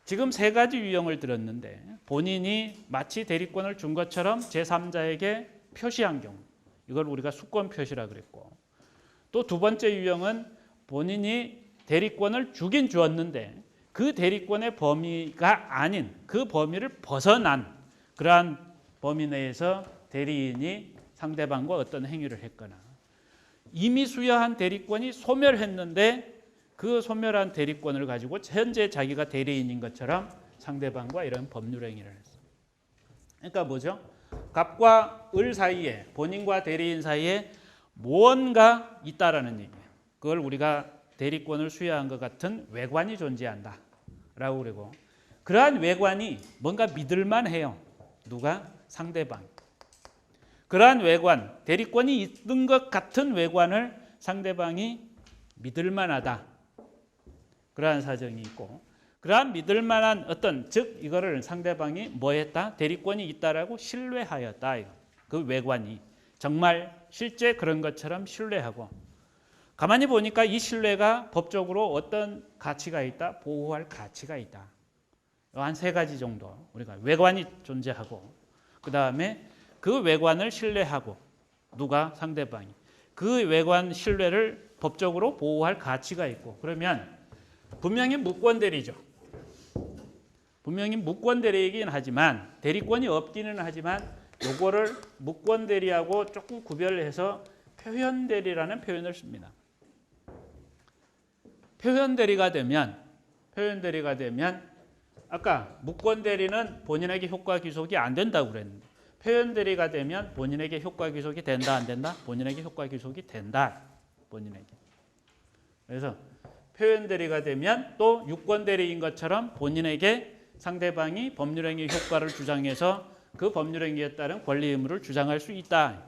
지금 세 가지 유형을 들었는데 본인이 마치 대리권을 준 것처럼 제3자에게 표시한 경우, 이걸 우리가 수권 표시라 그랬고, 또 두 번째 유형은 본인이 대리권을 주긴 주었는데 그 대리권의 범위가 아닌 그 범위를 벗어난 그러한 범위 내에서 대리인이 상대방과 어떤 행위를 했거나 이미 수여한 대리권이 소멸했는데 그 소멸한 대리권을 가지고 현재 자기가 대리인인 것처럼 상대방과 이런 법률 행위를 했어요. 그러니까 뭐죠? 갑과 을 사이에, 본인과 대리인 사이에 무언가 있다라는 얘기예요. 그걸 우리가 대리권을 수여한 것 같은 외관이 존재한다 라고 그러고, 그러한 외관이 뭔가 믿을만 해요. 누가? 상대방. 그러한 외관, 대리권이 있는 것 같은 외관을 상대방이 믿을만하다. 그러한 사정이 있고, 그러한 믿을만한 어떤, 즉 이거를 상대방이 뭐 했다? 대리권이 있다라고 신뢰하였다. 그 외관이 정말 실제 그런 것처럼 신뢰하고, 가만히 보니까 이 신뢰가 법적으로 어떤 가치가 있다? 보호할 가치가 있다. 한 세 가지 정도 우리가 외관이 존재하고, 그 다음에 그 외관을 신뢰하고, 누가? 상대방이. 그 외관 신뢰를 법적으로 보호할 가치가 있고, 그러면 분명히 무권대리죠. 분명히 무권대리이긴 하지만, 대리권이 없기는 하지만 요거를 무권대리하고 조금 구별해서 표현대리라는 표현을 씁니다. 표현대리가 되면 아까 무권대리는 본인에게 효과 귀속이 안 된다고 그랬는데, 표현대리가 되면 본인에게 효과 귀속이 된다 안 된다? 본인에게 효과 귀속이 된다. 본인에게. 그래서 표현대리가 되면 또 유권대리인 것처럼 본인에게 상대방이 법률행위 효과를 주장해서 그 법률행위에 따른 권리 의무를 주장할 수 있다.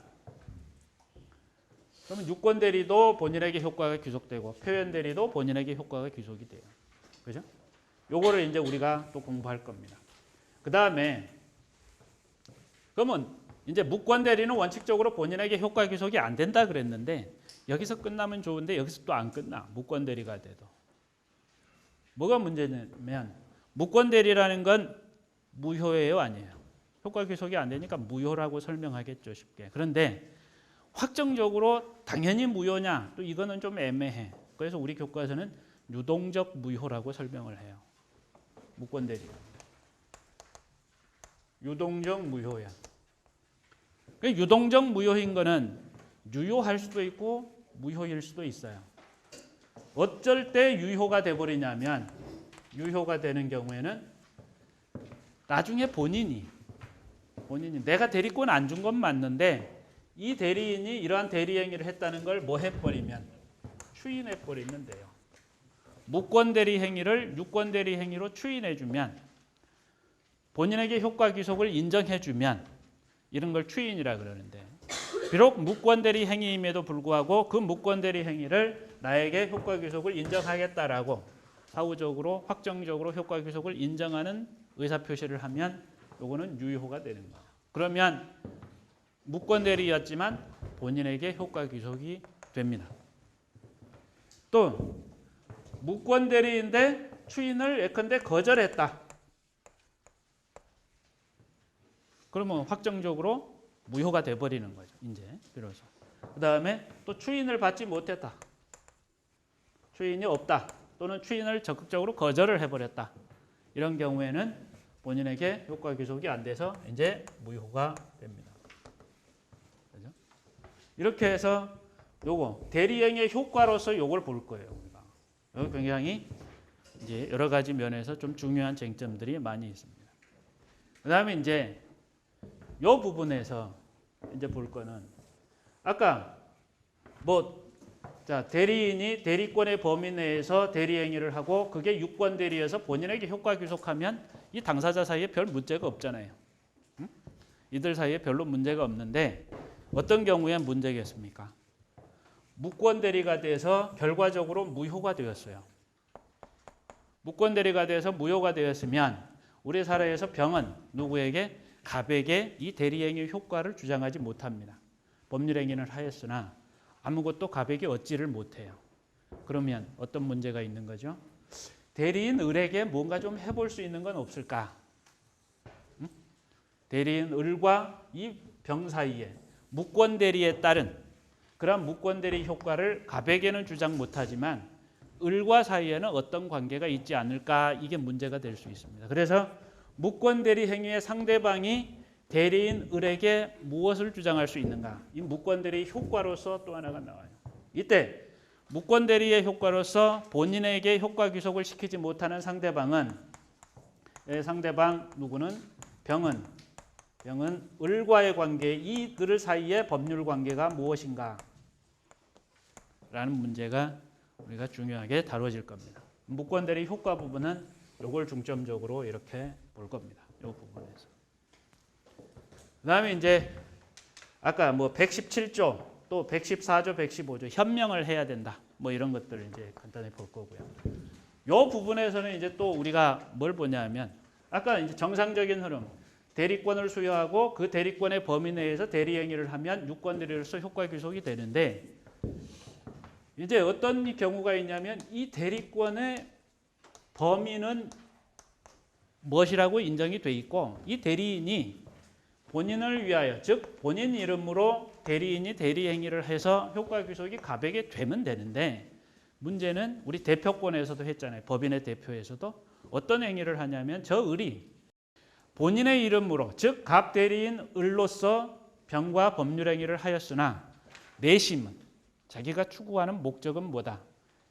그러면 유권대리도 본인에게 효과가 귀속되고 표현대리도 본인에게 효과가 귀속이 돼요. 그죠? 요거를 이제 우리가 또 공부할 겁니다. 그 다음에 그러면 이제 무권대리는 원칙적으로 본인에게 효과 귀속이 안 된다 그랬는데 여기서 끝나면 좋은데 여기서 또 안 끝나. 무권대리가 돼도. 뭐가 문제냐면 무권대리라는 건 무효예요, 아니에요? 효과 귀속이 안 되니까 무효라고 설명하겠죠, 쉽게. 그런데 확정적으로 당연히 무효냐? 또 이거는 좀 애매해. 그래서 우리 교과서는 유동적 무효라고 설명을 해요. 무권대리. 유동적 무효야. 유동적 무효인 거는 유효할 수도 있고 무효일 수도 있어요. 어쩔 때 유효가 돼버리냐면, 유효가 되는 경우에는 나중에 본인이 내가 대리권 안 준 건 맞는데 이 대리인이 이러한 대리 행위를 했다는 걸 뭐 해버리면 추인해버리면 돼요. 무권 대리 행위를 유권 대리 행위로 추인해주면 본인에게 효과 귀속을 인정해주면 이런 걸 추인이라 그러는데 비록 무권 대리 행위임에도 불구하고 그 무권 대리 행위를 나에게 효과 귀속을 인정하겠다라고 사후적으로 확정적으로 효과 귀속을 인정하는 의사 표시를 하면 요거는 유효가 되는 거예요. 그러면 무권 대리였지만 본인에게 효과 귀속이 됩니다. 또 무권 대리인데 추인을 예컨대 거절했다. 그러면 확정적으로 무효가 돼버리는 거죠. 이제 비로소. 그 다음에 또 추인을 받지 못했다. 추인이 없다. 또는 추인을 적극적으로 거절을 해버렸다. 이런 경우에는 본인에게 효과 귀속이 안 돼서 이제 무효가 됩니다. 그죠? 이렇게 해서 요거 대리행위의 효과로서 요걸 볼 거예요. 우리가. 여기 굉장히 이제 여러 가지 면에서 좀 중요한 쟁점들이 많이 있습니다. 그다음에 이제 요 부분에서 이제 볼 거는 아까 대리인이 대리권의 범위 내에서 대리 행위를 하고 그게 유권 대리여서 본인에게 효과 귀속하면 이 당사자 사이에 별 문제가 없잖아요. 응? 이들 사이에 별로 문제가 없는데 어떤 경우에 문제겠습니까? 무권 대리가 돼서 결과적으로 무효가 되었어요. 무권 대리가 돼서 무효가 되었으면 우리 사회에서 병은 누구에게 갑에게 이 대리행위 효과를 주장하지 못합니다. 법률행위를 하였으나 아무것도 갑에게 얻지를 못해요. 그러면 어떤 문제가 있는 거죠? 대리인 을에게 뭔가 좀 해볼 수 있는 건 없을까? 응? 대리인 을과 이 병 사이에 무권 대리에 따른 그런 무권 대리 효과를 갑에게는 주장 못하지만 을과 사이에는 어떤 관계가 있지 않을까? 이게 문제가 될 수 있습니다. 그래서 무권 대리 행위의 상대방이 대리인 을에게 무엇을 주장할 수 있는가? 이 무권 대리 효과로서 또 하나가 나와요. 이때 무권 대리의 효과로서 본인에게 효과 귀속을 시키지 못하는 상대방은 상대방 누구는 병은 을과의 관계 이들 사이의 법률 관계가 무엇인가? 라는 문제가 우리가 중요하게 다뤄질 겁니다. 무권 대리 효과 부분은 이걸 중점적으로 이렇게 볼 겁니다. 이 부분에서. 그다음에 이제 아까 117조 또 114조, 115조 현명을 해야 된다. 이런 것들을 이제 간단히 볼 거고요. 이 부분에서는 이제 또 우리가 뭘 보냐면 아까 이제 정상적인 흐름 대리권을 수여하고 그 대리권의 범위 내에서 대리 행위를 하면 유권 대리로서 효과 귀속이 되는데 이제 어떤 경우가 있냐면 이 대리권의 범위는 무엇이라고 인정이 돼 있고 이 대리인이 본인을 위하여 즉 본인 이름으로 대리인이 대리 행위를 해서 효과 귀속이 갑에게 되면 되는데 문제는 우리 대표권에서도 했잖아요. 법인의 대표에서도 어떤 행위를 하냐면 저 을이 본인의 이름으로 즉 갑 대리인 을로서 병과 법률 행위를 하였으나 내심은 자기가 추구하는 목적은 뭐다?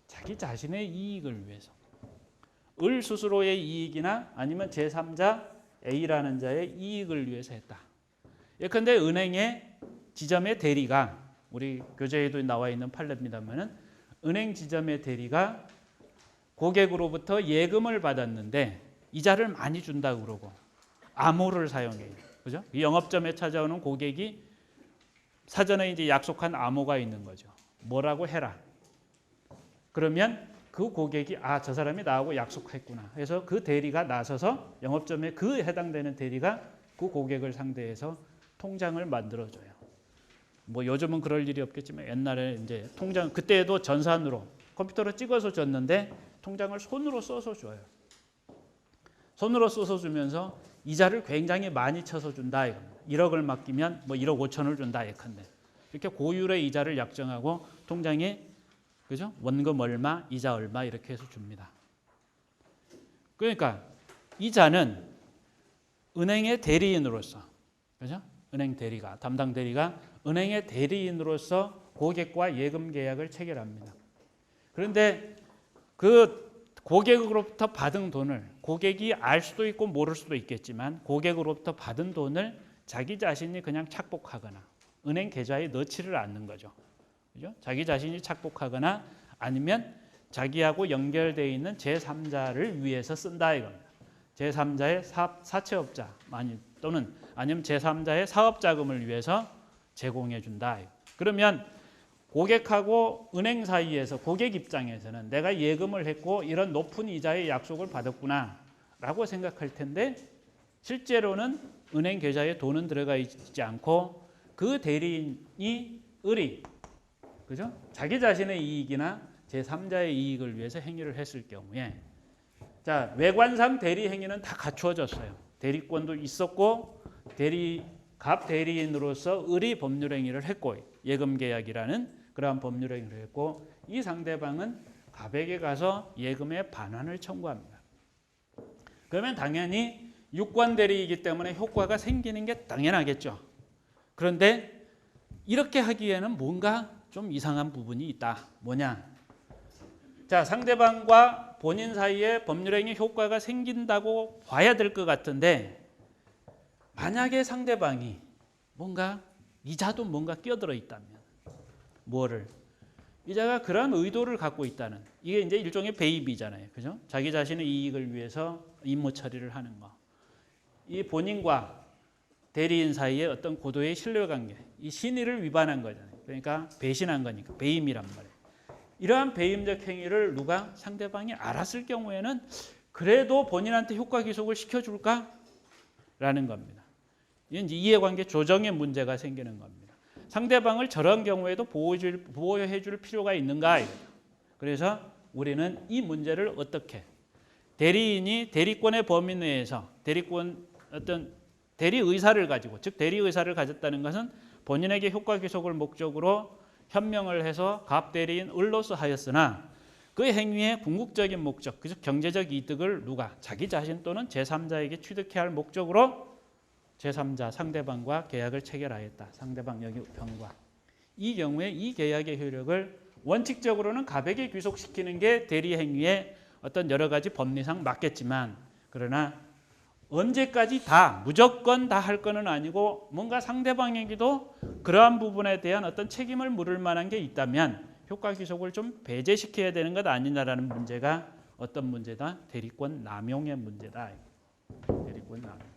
자기 자신의 이익을 위해서 을 스스로의 이익이나 아니면 제3자 A라는 자의 이익을 위해서 했다. 예컨대 은행의 지점의 대리가 우리 교재에도 나와 있는 판례입니다만은 은행 지점의 대리가 고객으로부터 예금을 받았는데 이자를 많이 준다고 그러고 암호를 사용해요. 그죠? 이 영업점에 찾아오는 고객이 사전에 이제 약속한 암호가 있는 거죠. 뭐라고 해라. 그러면 그 고객이 저 사람이 나하고 약속했구나. 그래서 그 대리가 나서서 영업점에 그 해당되는 대리가 그 고객을 상대해서 통장을 만들어줘요. 요즘은 그럴 일이 없겠지만 옛날에 이제 통장 그때도 전산으로 컴퓨터로 찍어서 줬는데 통장을 손으로 써서 줘요. 손으로 써서 주면서 이자를 굉장히 많이 쳐서 준다. 1억을 맡기면 1억 5천을 준다. 예컨대 이렇게 고율의 이자를 약정하고 통장에 그죠? 원금 얼마, 이자 얼마 이렇게 해서 줍니다. 그러니까 이자는 은행의 대리인으로서, 그죠? 은행 대리가 담당 대리가 은행의 대리인으로서 고객과 예금 계약을 체결합니다. 그런데 그 고객으로부터 받은 돈을, 고객이 알 수도 있고 모를 수도 있겠지만 고객으로부터 받은 돈을 자기 자신이 그냥 착복하거나 은행 계좌에 넣지를 않는 거죠. 그죠? 자기 자신이 착복하거나 아니면 자기하고 연결되어 있는 제3자를 위해서 쓴다 이겁니다. 제3자의 사채업자 또는 아니면 제3자의 사업자금을 위해서 제공해 준다. 그러면 고객하고 은행 사이에서 고객 입장에서는 내가 예금을 했고 이런 높은 이자의 약속을 받았구나 라고 생각할 텐데 실제로는 은행 계좌에 돈은 들어가 있지 않고 그 대리인이 그죠? 자기 자신의 이익이나 제3자의 이익을 위해서 행위를 했을 경우에 자, 외관상 대리 행위는 다 갖추어졌어요. 대리권도 있었고 갑 대리인으로서 법률 행위를 했고 예금 계약이라는 그러한 법률 행위를 했고 이 상대방은 갑에게 가서 예금의 반환을 청구합니다. 그러면 당연히 유권 대리이기 때문에 효과가 생기는 게 당연하겠죠. 그런데 이렇게 하기에는 뭔가 좀 이상한 부분이 있다. 뭐냐? 자, 상대방과 본인 사이에 법률행위 효과가 생긴다고 봐야 될 것 같은데 만약에 상대방이 뭔가 이자도 뭔가 끼어들어 있다면 뭐를? 이자가 그러한 의도를 갖고 있다는 이게 이제 일종의 배입이잖아요. 그죠? 자기 자신의 이익을 위해서 임무 처리를 하는 거. 이 본인과 대리인 사이에 어떤 고도의 신뢰관계, 이 신의를 위반한 거잖아요. 그러니까 배신한 거니까 배임이란 말이에요. 이러한 배임적 행위를 누가 상대방이 알았을 경우에는 그래도 본인한테 효과 기속을 시켜줄까? 라는 겁니다. 이건 이제 이해관계 조정의 문제가 생기는 겁니다. 상대방을 저런 경우에도 보호해 줄 필요가 있는가? 그래서 우리는 이 문제를 어떻게 대리인이 대리권의 범위 내에서 대리 의사를 가지고 즉 대리 의사를 가졌다는 것은 본인에게 효과 기속을 목적으로 현명을 해서 갑 대리인 을로서 하였으나 그 행위의 궁극적인 목적, 즉 경제적 이득을 누가 자기 자신 또는 제3자에게 취득해야 할 목적으로 제3자 상대방과 계약을 체결하였다. 상대방 여기 병과 이 경우에 이 계약의 효력을 원칙적으로는 갑에게 귀속시키는 게 대리 행위의 어떤 여러 가지 법리상 맞겠지만 그러나 언제까지 무조건 다 할 거는 아니고 뭔가 상대방에게도 그러한 부분에 대한 어떤 책임을 물을 만한 게 있다면 효과 귀속을 좀 배제시켜야 되는 것 아니냐라는 문제가 어떤 문제다? 대리권 남용의 문제다. 대리권 남용.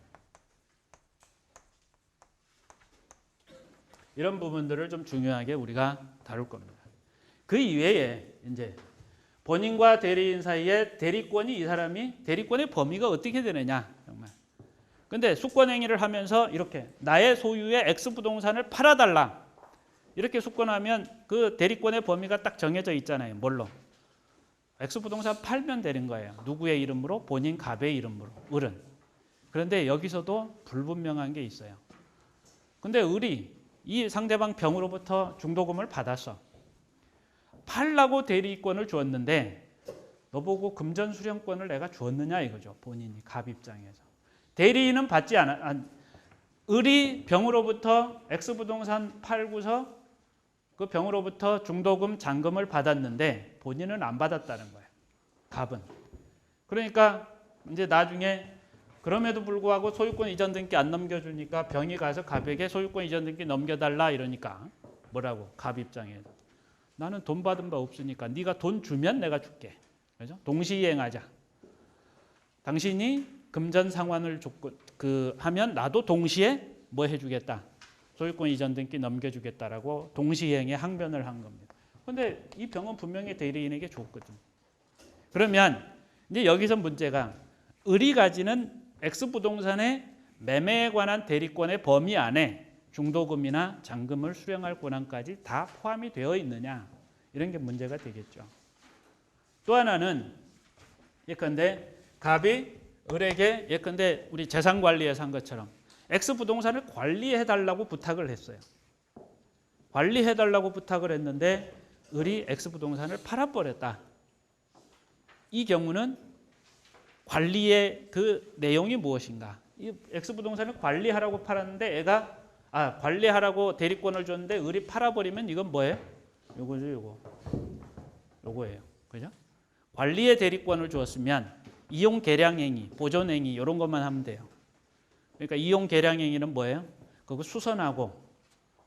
이런 부분들을 좀 중요하게 우리가 다룰 겁니다. 그 이외에 이제 본인과 대리인 사이에 대리권이 이 사람이 대리권의 범위가 어떻게 되느냐 정말. 근데 수권 행위를 하면서 이렇게 나의 소유의 X 부동산을 팔아달라 이렇게 수권하면 그 대리권의 범위가 딱 정해져 있잖아요. 뭘로? X 부동산 팔면 되는 거예요. 누구의 이름으로? 본인 갑의 이름으로. 을은. 그런데 여기서도 불분명한 게 있어요. 근데 을이 이 상대방 병으로부터 중도금을 받았어. 팔라고 대리권을 주었는데 너보고 금전 수령권을 내가 주었느냐 이거죠. 본인이 갑 입장에서. 대리인은 받지 않아. 을이 병으로부터 X부동산 팔고서 그 병으로부터 중도금 잔금을 받았는데 본인은 안 받았다는 거예요. 갑은. 그러니까 이제 나중에 그럼에도 불구하고 소유권 이전 등기 안 넘겨주니까 병이 가서 갑에게 소유권 이전 등기 넘겨달라 이러니까 뭐라고? 갑 입장에서. 나는 돈 받은 바 없으니까 네가 돈 주면 내가 줄게. 그죠? 동시이행하자. 당신이 금전 상환을 하면 나도 동시에 뭐 해주겠다. 소유권 이전 등기 넘겨주겠다라고 동시이행에 항변을 한 겁니다. 그런데 이 병은 분명히 대리인에게 줬거든. 그러면 이제 여기서 문제가 을이 가지는 X 부동산의 매매에 관한 대리권의 범위 안에 중도금이나 잔금을 수령할 권한까지 다 포함이 되어 있느냐 이런 게 문제가 되겠죠. 또 하나는 예컨대 갑이 을에게 예컨대 우리 재산관리에서 한 것처럼 X 부동산을 관리해달라고 부탁을 했어요. 관리해달라고 부탁을 했는데 을이 X 부동산을 팔아버렸다. 이 경우는 관리의 그 내용이 무엇인가? 이 X 부동산을 관리하라고 팔았는데 관리하라고 대리권을 줬는데 을이 팔아버리면 이건 뭐예요? 요거죠, 요거. 요거예요. 그죠? 관리의 대리권을 주었으면 이용 계량 행위, 보존 행위 이런 것만 하면 돼요. 그러니까 이용 계량 행위는 뭐예요? 그거 수선하고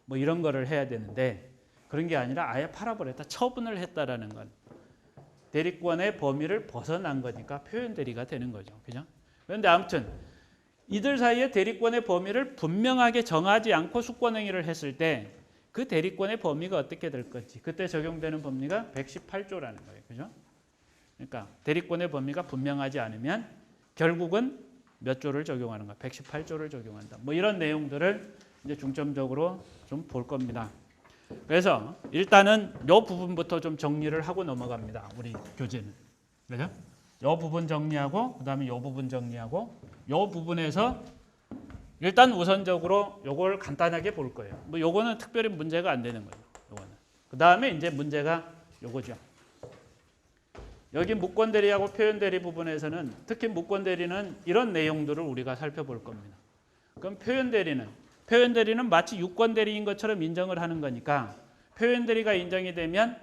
뭐 이런 거를 해야 되는데 그런 게 아니라 아예 팔아버렸다, 처분을 했다라는 건 대리권의 범위를 벗어난 거니까 표현 대리가 되는 거죠. 그죠? 그런데 아무튼 이들 사이에 대리권의 범위를 분명하게 정하지 않고 수권 행위를 했을 때 그 대리권의 범위가 어떻게 될 건지 그때 적용되는 법리가 118조라는 거예요. 그죠? 그러니까 대리권의 범위가 분명하지 않으면 결국은 몇 조를 적용하는 거야? 118조를 적용한다. 뭐 이런 내용들을 이제 중점적으로 좀 볼 겁니다. 그래서 일단은 이 부분부터 좀 정리를 하고 넘어갑니다. 우리 교재는. 그죠? 이 부분 정리하고 그다음에 이 부분 정리하고 이 부분에서 일단 우선적으로 요걸 간단하게 볼 거예요. 뭐 요거는 특별히 문제가 안 되는 거예요. 요거는. 그다음에 이제 문제가 요거죠. 여기 무권 대리하고 표현 대리 부분에서는 특히 무권 대리는 이런 내용들을 우리가 살펴볼 겁니다. 그럼 표현 대리는 마치 유권 대리인 것처럼 인정을 하는 거니까 표현 대리가 인정이 되면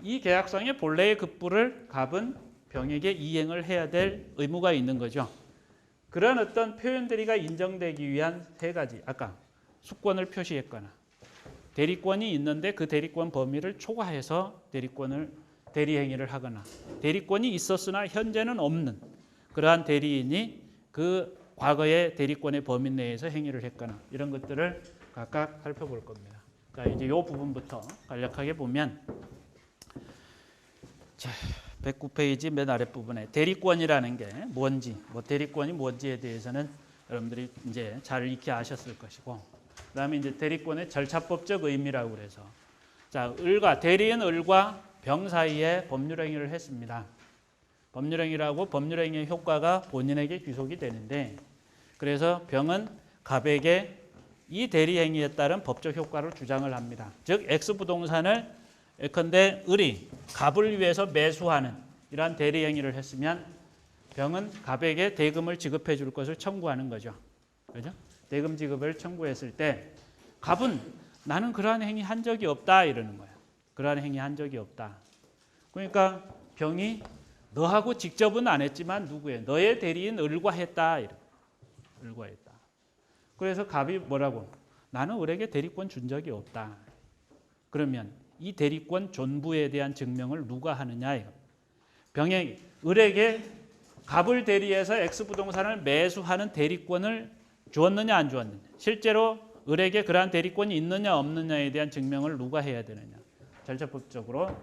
이 계약상의 본래의 급부를 갑은 병에게 이행을 해야 될 의무가 있는 거죠. 그런 어떤 표현 대리가 인정되기 위한 세 가지, 아까 수권을 표시했거나 대리권이 있는데 그 대리권 범위를 초과해서 대리 행위를 하거나 대리권이 있었으나 현재는 없는 그러한 대리인이 그 과거의 대리권의 범위 내에서 행위를 했거나 이런 것들을 각각 살펴볼 겁니다. 자, 이제 이 부분부터 간략하게 보면 자, 109페이지 맨 아랫부분에 대리권이라는 게 뭔지, 뭐 대리권이 뭔지에 대해서는 여러분들이 이제 잘 익히 아셨을 것이고, 그다음에 이제 대리권의 절차법적 의미라고 그래서 자, 대리인 을과 병 사이에 법률행위를 했습니다. 법률행위라고 법률행위의 효과가 본인에게 귀속이 되는데, 그래서 병은 갑에게 이 대리행위에 따른 법적 효과를 주장을 합니다. 즉 X부동산을 예컨대 을이 갑을 위해서 매수하는 이러한 대리행위를 했으면 병은 갑에게 대금을 지급해 줄 것을 청구하는 거죠. 그죠? 대금 지급을 청구했을 때 갑은 나는 그러한 행위 한 적이 없다 이러는 거야. 그러한 행위 한 적이 없다. 그러니까 병이 너하고 직접은 안 했지만 누구의? 너의 대리인 을과 했다. 을과 했다. 그래서 갑이 뭐라고? 나는 을에게 대리권 준 적이 없다. 그러면 이 대리권 존부에 대한 증명을 누가 하느냐? 병이 을에게 갑을 대리해서 X부동산을 매수하는 대리권을 주었느냐 안 주었느냐? 실제로 을에게 그러한 대리권이 있느냐 없느냐에 대한 증명을 누가 해야 되느냐? 절차법적으로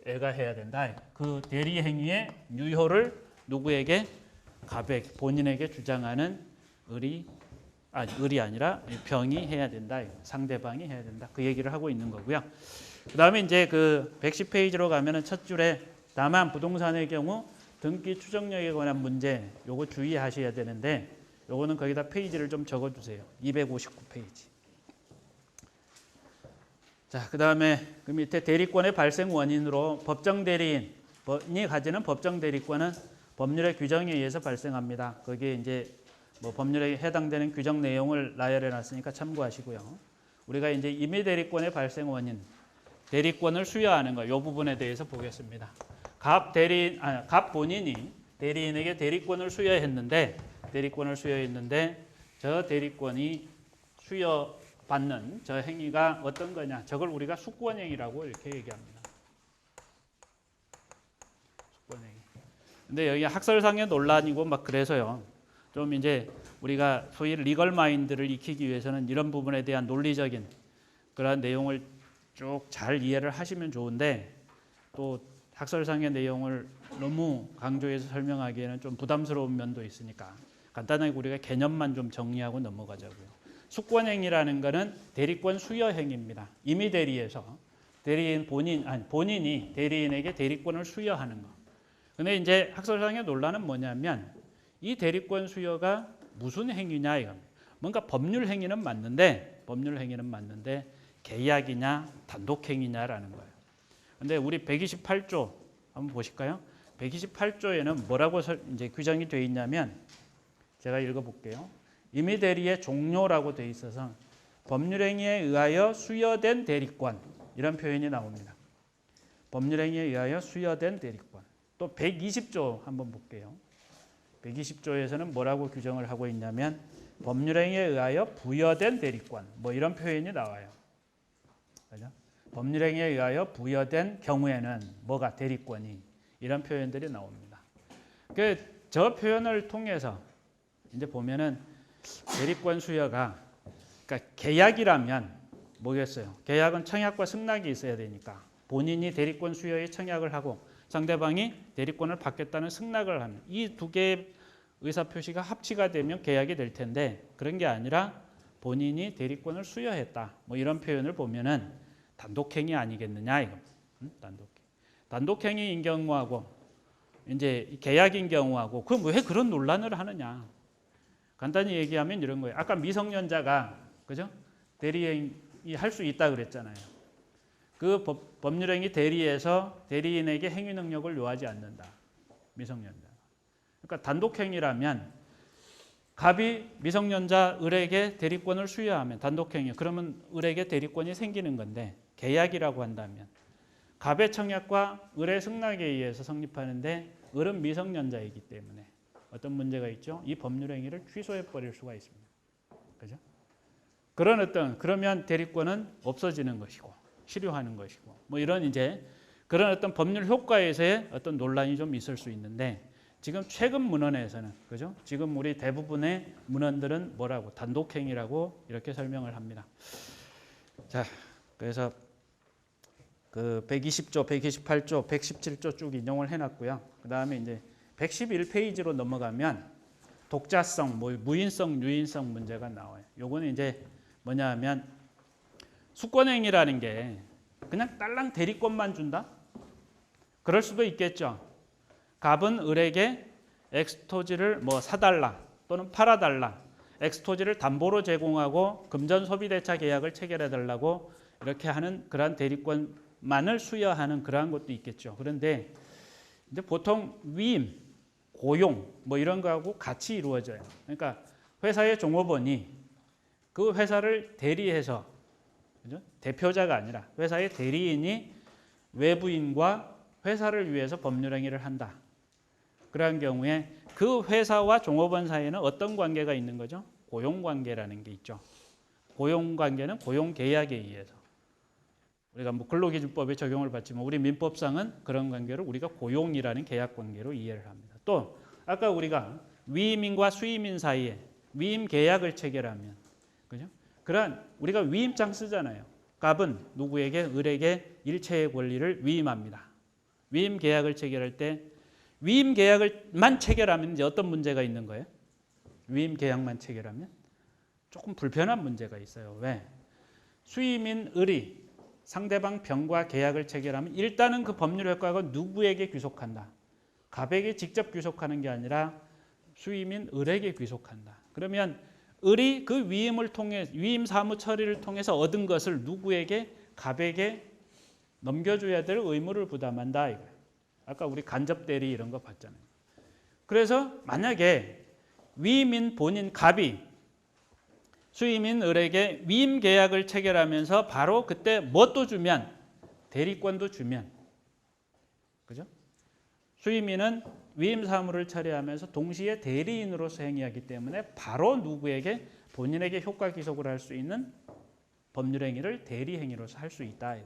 애가 해야 된다. 그 대리 행위의 유효를 누구에게? 갑에게, 본인에게 주장하는 을이 아니라 병이 해야 된다. 상대방이 해야 된다. 그 얘기를 하고 있는 거고요. 그다음에 이제 그 110페이지로 가면은 첫 줄에 다만 부동산의 경우 등기 추정력에 관한 문제 요거 주의하셔야 되는데 요거는 거기다 페이지를 좀 적어 주세요. 259페이지. 자, 그다음에 그 밑에 대리권의 발생 원인으로 법정 대리인이 가지는 법정 대리권은 법률의 규정에 의해서 발생합니다. 거기에 이제 뭐 법률에 해당되는 규정 내용을 나열해 놨으니까 참고하시고요. 우리가 이제 임의 대리권의 발생 원인, 대리권을 수여하는 거, 이 부분에 대해서 보겠습니다. 갑 본인이 대리인에게 대리권을 수여했는데 저 대리권이 수여받는 저 행위가 어떤 거냐? 저걸 우리가 수권행위라고 이렇게 얘기합니다. 수권행위. 근데 여기 학설상의 논란이고 막 그래서요. 좀 이제 우리가 소위 리걸 마인드를 익히기 위해서는 이런 부분에 대한 논리적인 그런 내용을 쭉 잘 이해를 하시면 좋은데 또 학설상의 내용을 너무 강조해서 설명하기에는 좀 부담스러운 면도 있으니까 간단하게 우리가 개념만 좀 정리하고 넘어가자고요. 수권행위라는 것은 대리권 수여 행위입니다. 임의 대리에서 본인이 대리인에게 대리권을 수여하는 거. 근데 이제 학설상의 논란은 뭐냐면 이 대리권 수여가 무슨 행위냐 이겁니다. 뭔가 법률 행위는 맞는데 계약이냐 단독 행위냐라는 거예요. 근데 우리 128조 한번 보실까요? 128조에는 뭐라고 이제 규정이 되어 있냐면 제가 읽어볼게요. 임의 대리의 종료라고 되어 있어서 법률 행위에 의하여 수여된 대리권 이런 표현이 나옵니다. 법률 행위에 의하여 수여된 대리권. 또 120조 한번 볼게요. 120조에서는 뭐라고 규정을 하고 있냐면 법률행위에 의하여 부여된 대리권 뭐 이런 표현이 나와요. 그죠? 법률행위에 의하여 부여된 경우에는 뭐가 대리권이 이런 표현들이 나옵니다. 저 표현을 통해서 이제 보면은 대리권 수여가 그러니까 계약이라면 뭐겠어요? 계약은 청약과 승낙이 있어야 되니까 본인이 대리권 수여에 청약을 하고 상대방이 대리권을 받겠다는 승낙을 하는 이 두 개의 의사표시가 합치가 되면 계약이 될 텐데 그런 게 아니라 본인이 대리권을 수여했다. 뭐 이런 표현을 보면은 단독행위 아니겠느냐 이거. 단독행위인 경우하고 이제 계약인 경우하고 그럼 왜 그런 논란을 하느냐? 간단히 얘기하면 이런 거예요. 아까 미성년자가 그죠? 대리행위 할 수 있다 그랬잖아요. 그 법률행위 대리에서 대리인에게 행위 능력을 요하지 않는다. 미성년자. 그러니까 단독행위라면 갑이 미성년자 을에게 대리권을 수여하면 단독행위 그러면 을에게 대리권이 생기는 건데 계약이라고 한다면 갑의 청약과 을의 승낙에 의해서 성립하는데 을은 미성년자이기 때문에 어떤 문제가 있죠? 이 법률행위를 취소해 버릴 수가 있습니다. 그죠? 그러면 대리권은 없어지는 것이고 실효하는 것이고 뭐 이런 이제 그런 어떤 법률 효과에서의 어떤 논란이 좀 있을 수 있는데 지금 최근 문헌에서는 그죠? 지금 우리 대부분의 문헌들은 뭐라고 단독행위라고 이렇게 설명을 합니다. 자, 그래서 그 120조, 128조, 117조 쭉 인용을 해놨고요. 그 다음에 이제 111페이지로 넘어가면 독자성, 무인성, 유인성 문제가 나와요. 요거는 이제 뭐냐하면 수권행위라는 게 그냥 딸랑 대리권만 준다? 그럴 수도 있겠죠. 갑은 을에게 엑스토지를 뭐 사달라 또는 팔아달라. 엑스토지를 담보로 제공하고 금전 소비대차 계약을 체결해달라고 이렇게 하는 그러한 대리권만을 수여하는 그러한 것도 있겠죠. 그런데 이제 보통 위임, 고용 뭐 이런 거하고 같이 이루어져요. 그러니까 회사의 종업원이 그 회사를 대리해서 그죠? 대표자가 아니라 회사의 대리인이 외부인과 회사를 위해서 법률행위를 한다. 그러한 경우에 그 회사와 종업원 사이에는 어떤 관계가 있는 거죠? 고용관계라는 게 있죠. 고용관계는 고용계약에 의해서 우리가 뭐 근로기준법에 적용을 받지만 우리 민법상은 그런 관계를 우리가 고용이라는 계약관계로 이해를 합니다. 또 아까 우리가 위임인과 수임인 사이에 위임 계약을 체결하면 그죠? 그러한 우리가 위임장 쓰잖아요. 갑은 누구에게 을에게 일체의 권리를 위임합니다. 위임 계약을 체결할 때 위임 계약을만 체결하면 이제 어떤 문제가 있는 거예요? 위임 계약만 체결하면 조금 불편한 문제가 있어요. 왜? 수임인 을이 상대방 병과 계약을 체결하면 일단은 그 법률 효과가 누구에게 귀속한다. 갑에게 직접 귀속하는 게 아니라 수임인 을에게 귀속한다. 그러면 을이 그 위임을 통해 위임 사무 처리를 통해서 얻은 것을 누구에게 갑에게 넘겨줘야 될 의무를 부담한다 이거예요. 아까 우리 간접 대리 이런 거 봤잖아요. 그래서 만약에 위임인 본인 갑이 수임인 을에게 위임 계약을 체결하면서 바로 그때 뭣도 주면 대리권도 주면 그죠? 수임인은 위임 사무를 처리하면서 동시에 대리인으로서 행위하기 때문에 바로 누구에게 본인에게 효과 기속을 할 수 있는 법률 행위를 대리 행위로서 할 수 있다.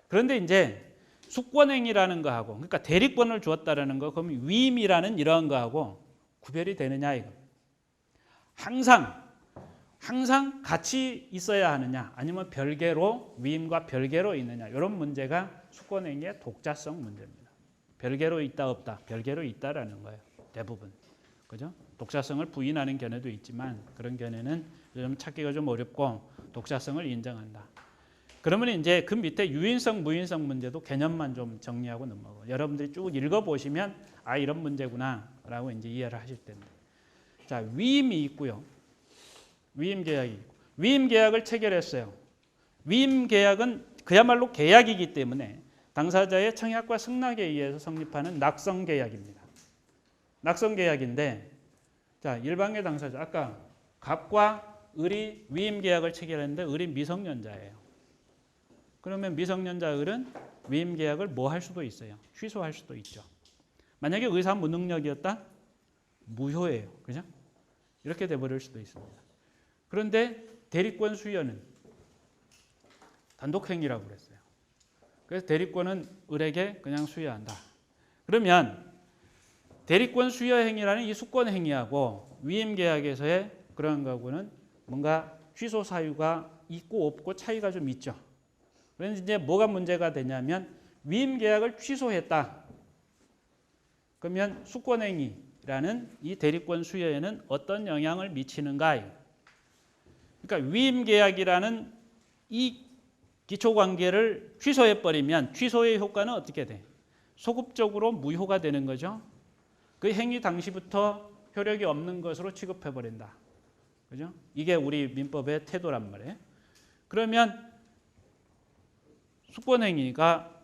그런데 이제 수권 행위라는 거하고 그러니까 대리권을 주었다라는 거 그럼 위임이라는 이러한 거하고 구별이 되느냐 이거. 항상 같이 있어야 하느냐 아니면 별개로 위임과 별개로 있느냐 이런 문제가 수권 행위의 독자성 문제입니다. 별개로 있다 없다 별개로 있다라는 거예요. 대부분 그죠? 독자성을 부인하는 견해도 있지만 그런 견해는 좀 찾기가 좀 어렵고 독자성을 인정한다. 그러면 이제 그 밑에 유인성 무인성 문제도 개념만 좀 정리하고 넘어가고 여러분들이 쭉 읽어보시면 아 이런 문제구나라고 이제 이해를 하실 텐데 자 위임이 있고요. 위임 계약이 있고 위임 계약을 체결했어요. 위임 계약은 그야말로 계약이기 때문에 당사자의 청약과 승낙에 의해서 성립하는 낙성 계약입니다. 낙성 계약인데 자 일방의 당사자 아까 갑과 을이 위임 계약을 체결했는데 을이 미성년자예요. 그러면 미성년자 을은 위임 계약을 뭐 할 수도 있어요. 취소할 수도 있죠. 만약에 의사 무능력이었다? 무효예요. 그죠? 이렇게 돼버릴 수도 있습니다. 그런데 대리권 수여는 단독행위라고 그랬어요. 그래서 대리권은 을에게 그냥 수여한다. 그러면 대리권 수여 행위라는 이 수권 행위하고 위임 계약에서의 그런 거하고는 뭔가 취소 사유가 있고 없고 차이가 좀 있죠. 그래서 이제 뭐가 문제가 되냐면 위임 계약을 취소했다. 그러면 수권 행위라는 이 대리권 수여에는 어떤 영향을 미치는가? 그러니까 위임 계약이라는 이 기초 관계를 취소해 버리면 취소의 효과는 어떻게 돼? 소급적으로 무효가 되는 거죠. 그 행위 당시부터 효력이 없는 것으로 취급해 버린다. 그죠? 이게 우리 민법의 태도란 말이에요. 그러면 수권 행위가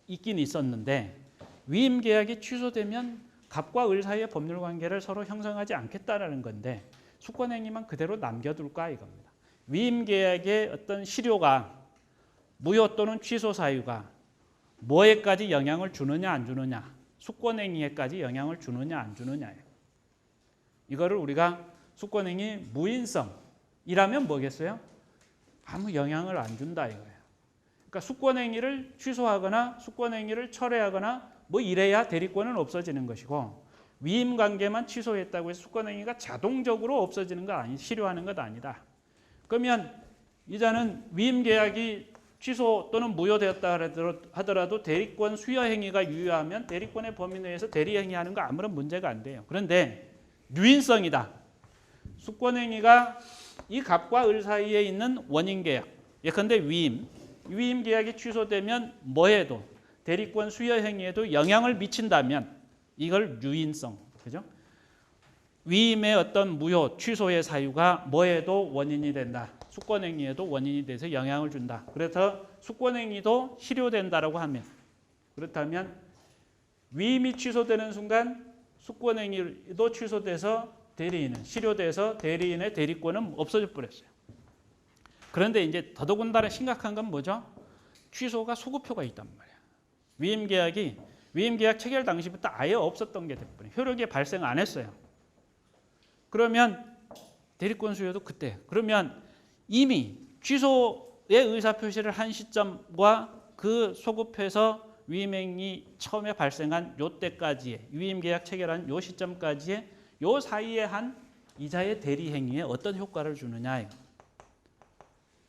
있긴 있었는데 위임 계약이 취소되면 갑과 을 사이의 법률 관계를 서로 형성하지 않겠다라는 건데 수권 행위만 그대로 남겨둘까 이겁니다. 위임 계약의 어떤 실효가 무효 또는 취소 사유가 뭐에까지 영향을 주느냐 안 주느냐, 수권 행위에까지 영향을 주느냐 안 주느냐예요. 이거를 우리가 수권 행위 무인성이라면 뭐겠어요? 아무 영향을 안 준다 이거예요. 그러니까 수권 행위를 취소하거나 수권 행위를 철회하거나 뭐 이래야 대리권은 없어지는 것이고 위임 관계만 취소했다고 해서 수권 행위가 자동적으로 없어지는 거 아니, 실효하는 것 아니다. 그러면 이자는 위임 계약이 취소 또는 무효되었다 하더라도 대리권 수여 행위가 유효하면 대리권의 범위 내에서 대리 행위하는 거 아무런 문제가 안 돼요. 그런데 유인성이다. 수권 행위가 이 갑과 을 사이에 있는 원인 계약, 예컨대 위임 계약이 취소되면 뭐에도 대리권 수여 행위에도 영향을 미친다면 이걸 유인성, 그죠? 위임의 어떤 무효, 취소의 사유가 뭐에도 원인이 된다. 수권 행위에도 원인이 돼서 영향을 준다. 그래서 수권 행위도 실효된다라고 하면 그렇다면 위임이 취소되는 순간 수권 행위도 취소돼서 대리인은 실효돼서 대리인의 대리권은 없어져 버렸어요. 그런데 이제 더더군다나 심각한 건 뭐죠? 취소가 소급효가 있단 말이야. 위임 계약 체결 당시부터 아예 없었던 게 돼버려요. 효력이 발생 안 했어요. 그러면 대리권 수여도 그때. 그러면 이미 취소의 의사 표시를 한 시점과 그 소급해서 위임행위 처음에 발생한 요 때까지의 위임 계약 체결한 요 시점까지의 요 사이에 한 이자의 대리 행위에 어떤 효과를 주느냐.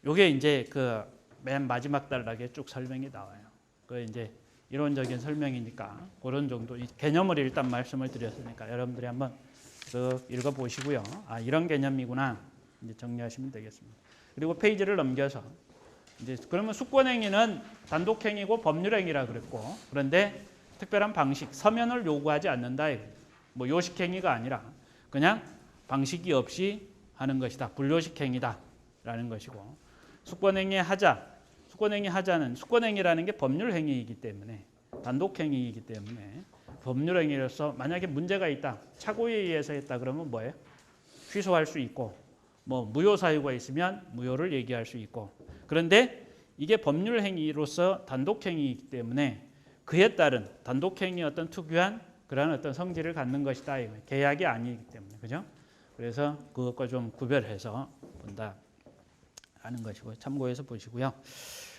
요게 이제 그 맨 마지막 단락에 쭉 설명이 나와요. 그 이제 이론적인 설명이니까 그런 정도 개념을 일단 말씀을 드렸으니까 여러분들이 한번 읽어 보시고요. 아, 이런 개념이구나. 이제 정리하시면 되겠습니다. 그리고 페이지를 넘겨서 이제 그러면 수권행위는 단독행위고 법률행위라 그랬고 그런데 특별한 방식, 서면을 요구하지 않는다. 뭐 요식행위가 아니라 그냥 방식이 없이 하는 것이다. 불요식행위다라는 것이고 수권행위하자는 게 법률행위이기 때문에 단독행위이기 때문에 법률행위로서 만약에 문제가 있다. 착오에 의해서 했다 그러면 뭐예요? 취소할 수 있고 뭐 무효 사유가 있으면 무효를 얘기할 수 있고 그런데 이게 법률행위로서 단독행위이기 때문에 그에 따른 단독행위 어떤 특유한 그러한 어떤 성질을 갖는 것이다. 계약이 아니기 때문에 그죠? 그래서 그것과 좀 구별해서 본다 하는 것이고 참고해서 보시고요.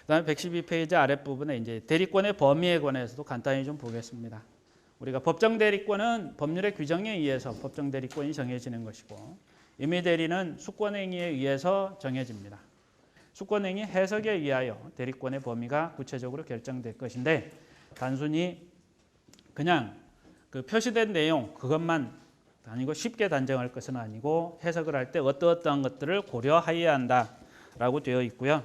그다음에 112페이지 아랫부분에 이제 대리권의 범위에 관해서도 간단히 좀 보겠습니다. 우리가 법정 대리권은 법률의 규정에 의해서 법정 대리권이 정해지는 것이고 임의 대리는 수권 행위에 의해서 정해집니다. 수권 행위 해석에 의하여 대리권의 범위가 구체적으로 결정될 것인데 단순히 그냥 그 표시된 내용 그것만 아니고 쉽게 단정할 것은 아니고 해석을 할 때 어떠어떠한 것들을 고려해야 한다라고 되어 있고요.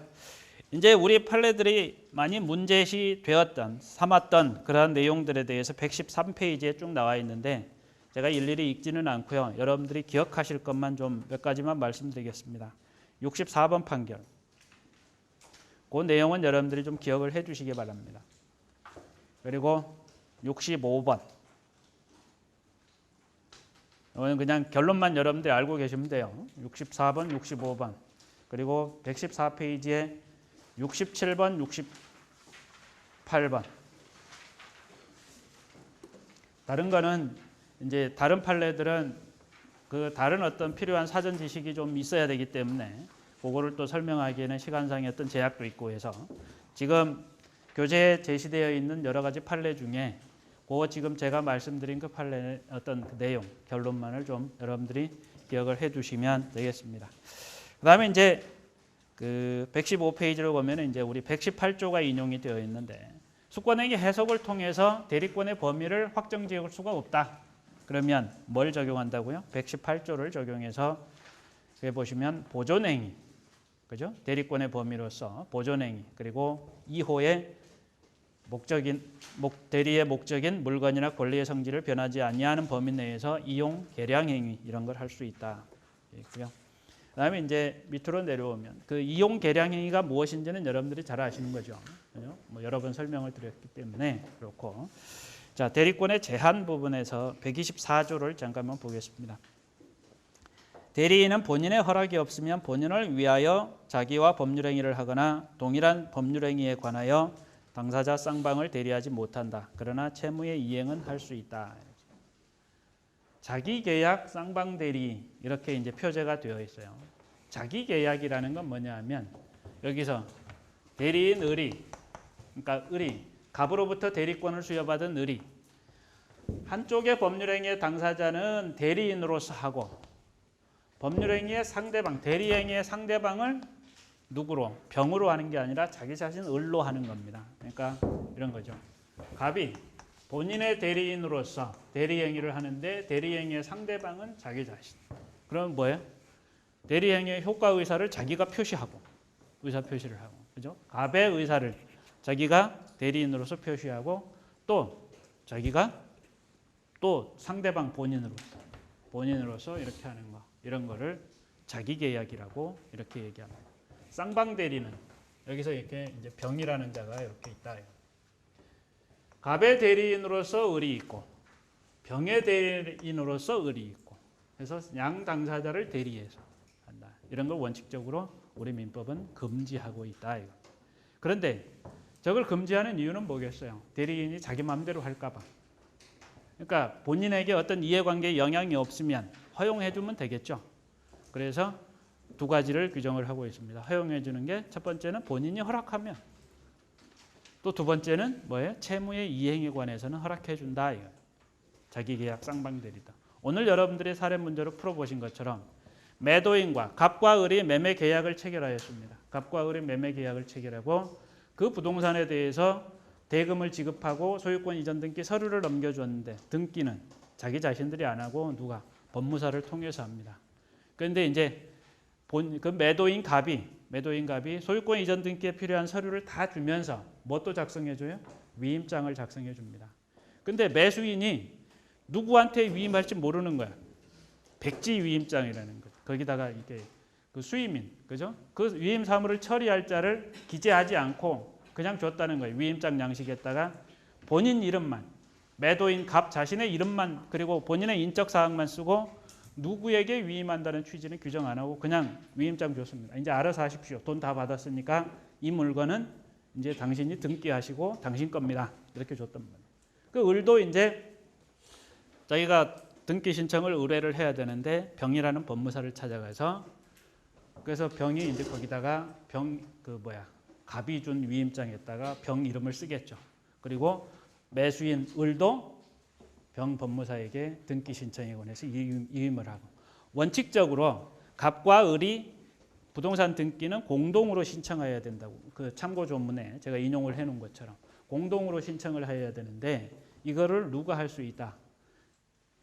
이제 우리 판례들이 많이 문제시 되었던 삼았던 그러한 내용들에 대해서 113페이지에 쭉 나와 있는데 제가 일일이 읽지는 않고요. 여러분들이 기억하실 것만 좀 몇 가지만 말씀드리겠습니다. 64번 판결. 그 내용은 여러분들이 좀 기억을 해 주시기 바랍니다. 그리고 65번. 이거는 그냥 결론만 여러분들이 알고 계시면 돼요. 64번, 65번. 그리고 114페이지에 67번, 8번. 다른 거는 이제 다른 판례들은 그 다른 어떤 필요한 사전 지식이 좀 있어야 되기 때문에 그거를 또 설명하기에는 시간상의 어떤 제약도 있고 해서 지금 교재에 제시되어 있는 여러 가지 판례 중에 그거 지금 제가 말씀드린 그 판례의 어떤 그 내용, 결론만을 좀 여러분들이 기억을 해 두시면 되겠습니다. 그다음에 이제 그 115페이지를 보면 이제 우리 118조가 인용이 되어 있는데 수권행위 해석을 통해서 대리권의 범위를 확정 지을 수가 없다. 그러면 뭘 적용한다고요? 118조를 적용해서 여기 보시면 보존행위, 그죠? 대리권의 범위로서 보존행위 그리고 2호의 대리의 목적인 물건이나 권리의 성질을 변하지 아니하는 범위 내에서 이용 계량 행위 이런 걸 할 수 있다. 있고요. 그다음에 이제 밑으로 내려오면 그 이용 계량 행위가 무엇인지는 여러분들이 잘 아시는 거죠. 그죠? 뭐 여러 번 설명을 드렸기 때문에 그렇고. 자, 대리권의 제한 부분에서 124조를 잠깐만 보겠습니다. 대리인은 본인의 허락이 없으면 본인을 위하여 자기와 법률행위를 하거나 동일한 법률행위에 관하여 당사자 쌍방을 대리하지 못한다. 그러나 채무의 이행은 할 수 있다. 자기계약 쌍방 대리 이렇게 이제 표제가 되어 있어요. 자기계약이라는 건 뭐냐면 여기서 대리인 의리, 그러니까 의리, 갑으로부터 대리권을 수여받은 의리. 한쪽의 법률행위의 당사자는 대리인으로서 하고 법률행위의 상대방, 대리행위의 상대방을 누구로? 병으로 하는 게 아니라 자기 자신 을로 하는 겁니다. 그러니까 이런 거죠. 갑이 본인의 대리인으로서 대리행위를 하는데 대리행위의 상대방은 자기 자신. 그럼 뭐예요? 대리행위의 효과 의사를 자기가 표시하고 의사 표시를 하고, 그죠? 갑의 의사를 자기가 대리인으로서 표시하고 또 자기가 또 상대방 본인으로서 이렇게 하는 거, 이런 거를 자기계약이라고 이렇게 얘기합니다. 쌍방 대리는 여기서 이렇게 이제 병이라는 자가 이렇게 있다. 갑의 대리인으로서 을이 있고 병의 대리인으로서 을이 있고 그래서 양 당사자를 대리해서 한다. 이런 걸 원칙적으로 우리 민법은 금지하고 있다. 그런데 저걸 금지하는 이유는 뭐겠어요? 대리인이 자기 마음대로 할까 봐. 그러니까 본인에게 어떤 이해관계에 영향이 없으면 허용해 주면 되겠죠. 그래서 두 가지를 규정을 하고 있습니다. 허용해 주는 게 첫 번째는 본인이 허락하면, 또 두 번째는 뭐예요? 채무의 이행에 관해서는 허락해 준다. 이거예요. 자기계약 쌍방대리다. 오늘 여러분들이 사례 문제로 풀어보신 것처럼 매도인과 갑과 을이 매매 계약을 체결하였습니다. 갑과 을이 매매 계약을 체결하고 그 부동산에 대해서 대금을 지급하고 소유권 이전 등기 서류를 넘겨줬는데 등기는 자기 자신들이 안 하고 누가? 법무사를 통해서 합니다. 그런데 이제 그 매도인 갑이 소유권 이전 등기에 필요한 서류를 다 주면서 뭣도 작성해줘요? 위임장을 작성해 줍니다. 근데 매수인이 누구한테 위임할지 모르는 거야. 백지 위임장이라는 거. 거기다가 이게 그 수임인, 그죠? 그 위임 사무를 처리할 자를 기재하지 않고 그냥 줬다는 거예요. 위임장 양식에다가 본인 이름만, 매도인 갑 자신의 이름만 그리고 본인의 인적 사항만 쓰고 누구에게 위임한다는 취지는 규정 안 하고 그냥 위임장 줬습니다. 이제 알아서 하십시오. 돈 다 받았으니까 이 물건은 이제 당신이 등기하시고 당신 겁니다. 이렇게 줬단 말이에요. 그 을도 이제 자기가 등기 신청을 의뢰를 해야 되는데 병이라는 법무사를 찾아가서 그래서 병이 이제 거기다가 갑이 준 위임장에다가 병 이름을 쓰겠죠. 그리고 매수인 을도 병 법무사에게 등기 신청에 관해서 위임을 하고 원칙적으로 갑과 을이 부동산 등기는 공동으로 신청해야 된다고 그 참고 조문에 제가 인용을 해놓은 것처럼 공동으로 신청을 해야 되는데 이거를 누가 할 수 있다?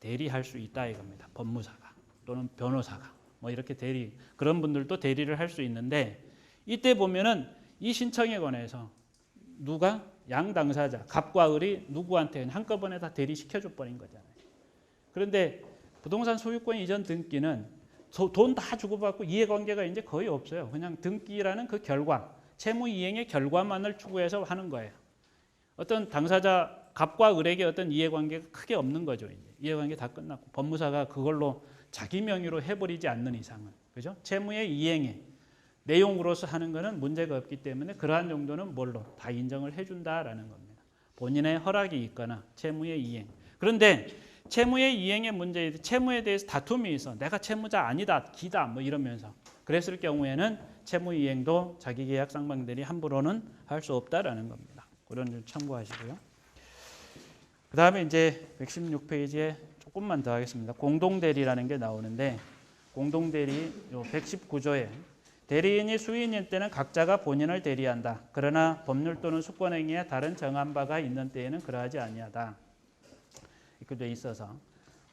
대리할 수 있다 이겁니다. 법무사가 또는 변호사가 뭐 이렇게 그런 분들도 대리를 할 수 있는데 이때 보면은 이 신청에 관해서 누가 양 당사자 갑과 을이 누구한테 한꺼번에 다 대리시켜줘 버린 거잖아요. 그런데 부동산 소유권 이전 등기는 돈 다 주고받고 이해관계가 이제 거의 없어요. 그냥 등기라는 그 결과, 채무 이행의 결과만을 추구해서 하는 거예요. 어떤 당사자 갑과 을에게 어떤 이해관계가 크게 없는 거죠. 이제. 이해관계 다 끝났고 법무사가 그걸로 자기 명의로 해버리지 않는 이상은, 그죠? 채무의 이행에 내용으로서 하는 거는 문제가 없기 때문에 그러한 정도는 뭘로 다 인정을 해준다라는 겁니다. 본인의 허락이 있거나 채무의 이행. 그런데 채무의 이행의 문제에 채무에 대해서 다툼이 있어. 내가 채무자 아니다, 기다 뭐 이러면서 그랬을 경우에는 채무 이행도 자기계약 쌍방대리 함부로는 할 수 없다라는 겁니다. 그런 점 참고하시고요. 그 다음에 이제 116페이지에 조금만 더 하겠습니다. 공동대리라는 게 나오는데 공동대리 요 119조에 대리인이 수인일 때는 각자가 본인을 대리한다. 그러나 법률 또는 수권행위에 다른 정한 바가 있는 때에는 그러하지 아니하다. 이렇게 돼 있어서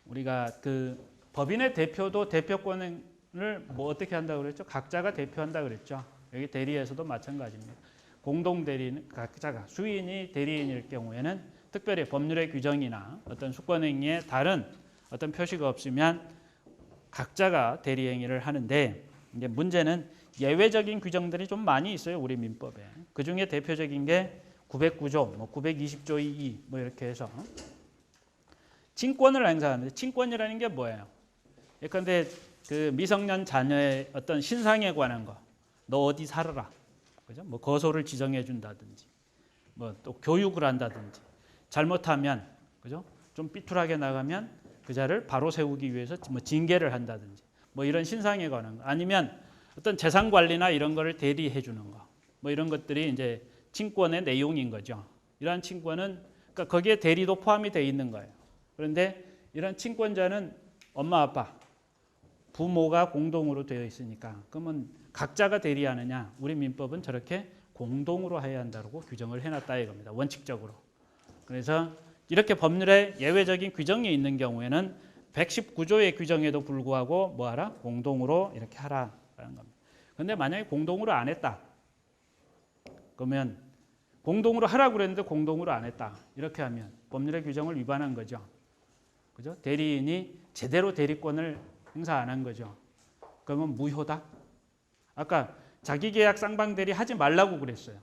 우리가 그 법인의 대표도 대표권을 뭐 어떻게 한다고 그랬죠? 각자가 대표한다 그랬죠. 여기 대리에서도 마찬가지입니다. 공동 대리는 각자가 수인이 대리인일 경우에는 특별히 법률의 규정이나 어떤 수권행위에 다른 어떤 표시가 없으면 각자가 대리 행위를 하는데 이제 문제는 예외적인 규정들이 좀 많이 있어요. 우리 민법에. 그 중에 대표적인 게 909조, 뭐 920조 2 뭐 이렇게 해서 친권을 행사하는데 친권이라는 게 뭐예요? 예컨대 그 미성년 자녀의 어떤 신상에 관한 거, 너 어디 살아라, 그죠? 뭐 거소를 지정해 준다든지, 뭐 또 교육을 한다든지, 잘못하면 그죠? 좀 삐뚤하게 나가면 그 자를 바로 세우기 위해서 뭐 징계를 한다든지, 뭐 이런 신상에 관한 거, 아니면 어떤 재산 관리나 이런 거를 대리해 주는 거, 뭐 이런 것들이 이제 친권의 내용인 거죠. 이러한 친권은 그러니까 거기에 대리도 포함이 돼 있는 거예요. 그런데 이런 친권자는 엄마, 아빠, 부모가 공동으로 되어 있으니까 그러면 각자가 대리하느냐? 우리 민법은 저렇게 공동으로 해야 한다고 규정을 해놨다 이겁니다. 원칙적으로. 그래서 이렇게 법률에 예외적인 규정이 있는 경우에는 119조의 규정에도 불구하고 뭐하라? 공동으로 이렇게 하라라는 겁니다. 그런데 만약에 공동으로 안 했다. 그러면 공동으로 하라고 그랬는데 공동으로 안 했다. 이렇게 하면 법률의 규정을 위반한 거죠. 그죠? 대리인이 제대로 대리권을 행사 안 한 거죠. 그러면 무효다. 아까 자기계약 쌍방대리 하지 말라고 그랬어요.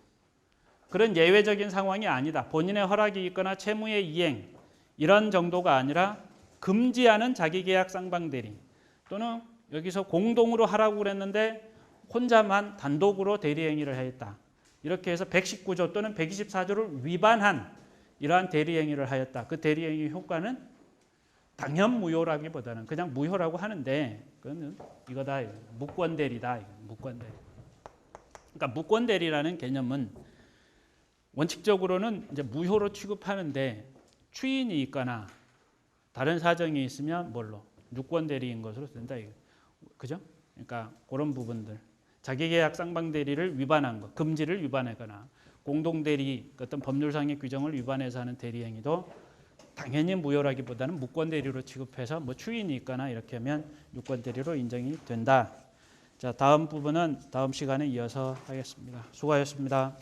그런 예외적인 상황이 아니다. 본인의 허락이 있거나 채무의 이행 이런 정도가 아니라 금지하는 자기계약 쌍방대리 또는 여기서 공동으로 하라고 그랬는데 혼자만 단독으로 대리행위를 했다. 이렇게 해서 119조 또는 124조를 위반한 이러한 대리행위를 하였다. 그 대리행위 효과는 당연 무효라기보다는 그냥 무효라고 하는데 그거는 이거다. 무권대리다. 무권대리. 그러니까 무권대리라는 개념은 원칙적으로는 이제 무효로 취급하는데 추인이 있거나 다른 사정이 있으면 뭘로? 유권대리인 것으로 된다. 그죠? 그러니까 그런 부분들. 자기계약 쌍방대리를 위반한 것, 금지를 위반하거나 공동대리 어떤 법률상의 규정을 위반해서 하는 대리행위도 당연히 무효라기보다는 무권대리로 취급해서 뭐 추인이 있거나 이렇게 하면 유권대리로 인정이 된다. 자, 다음 부분은 다음 시간에 이어서 하겠습니다. 수고하셨습니다.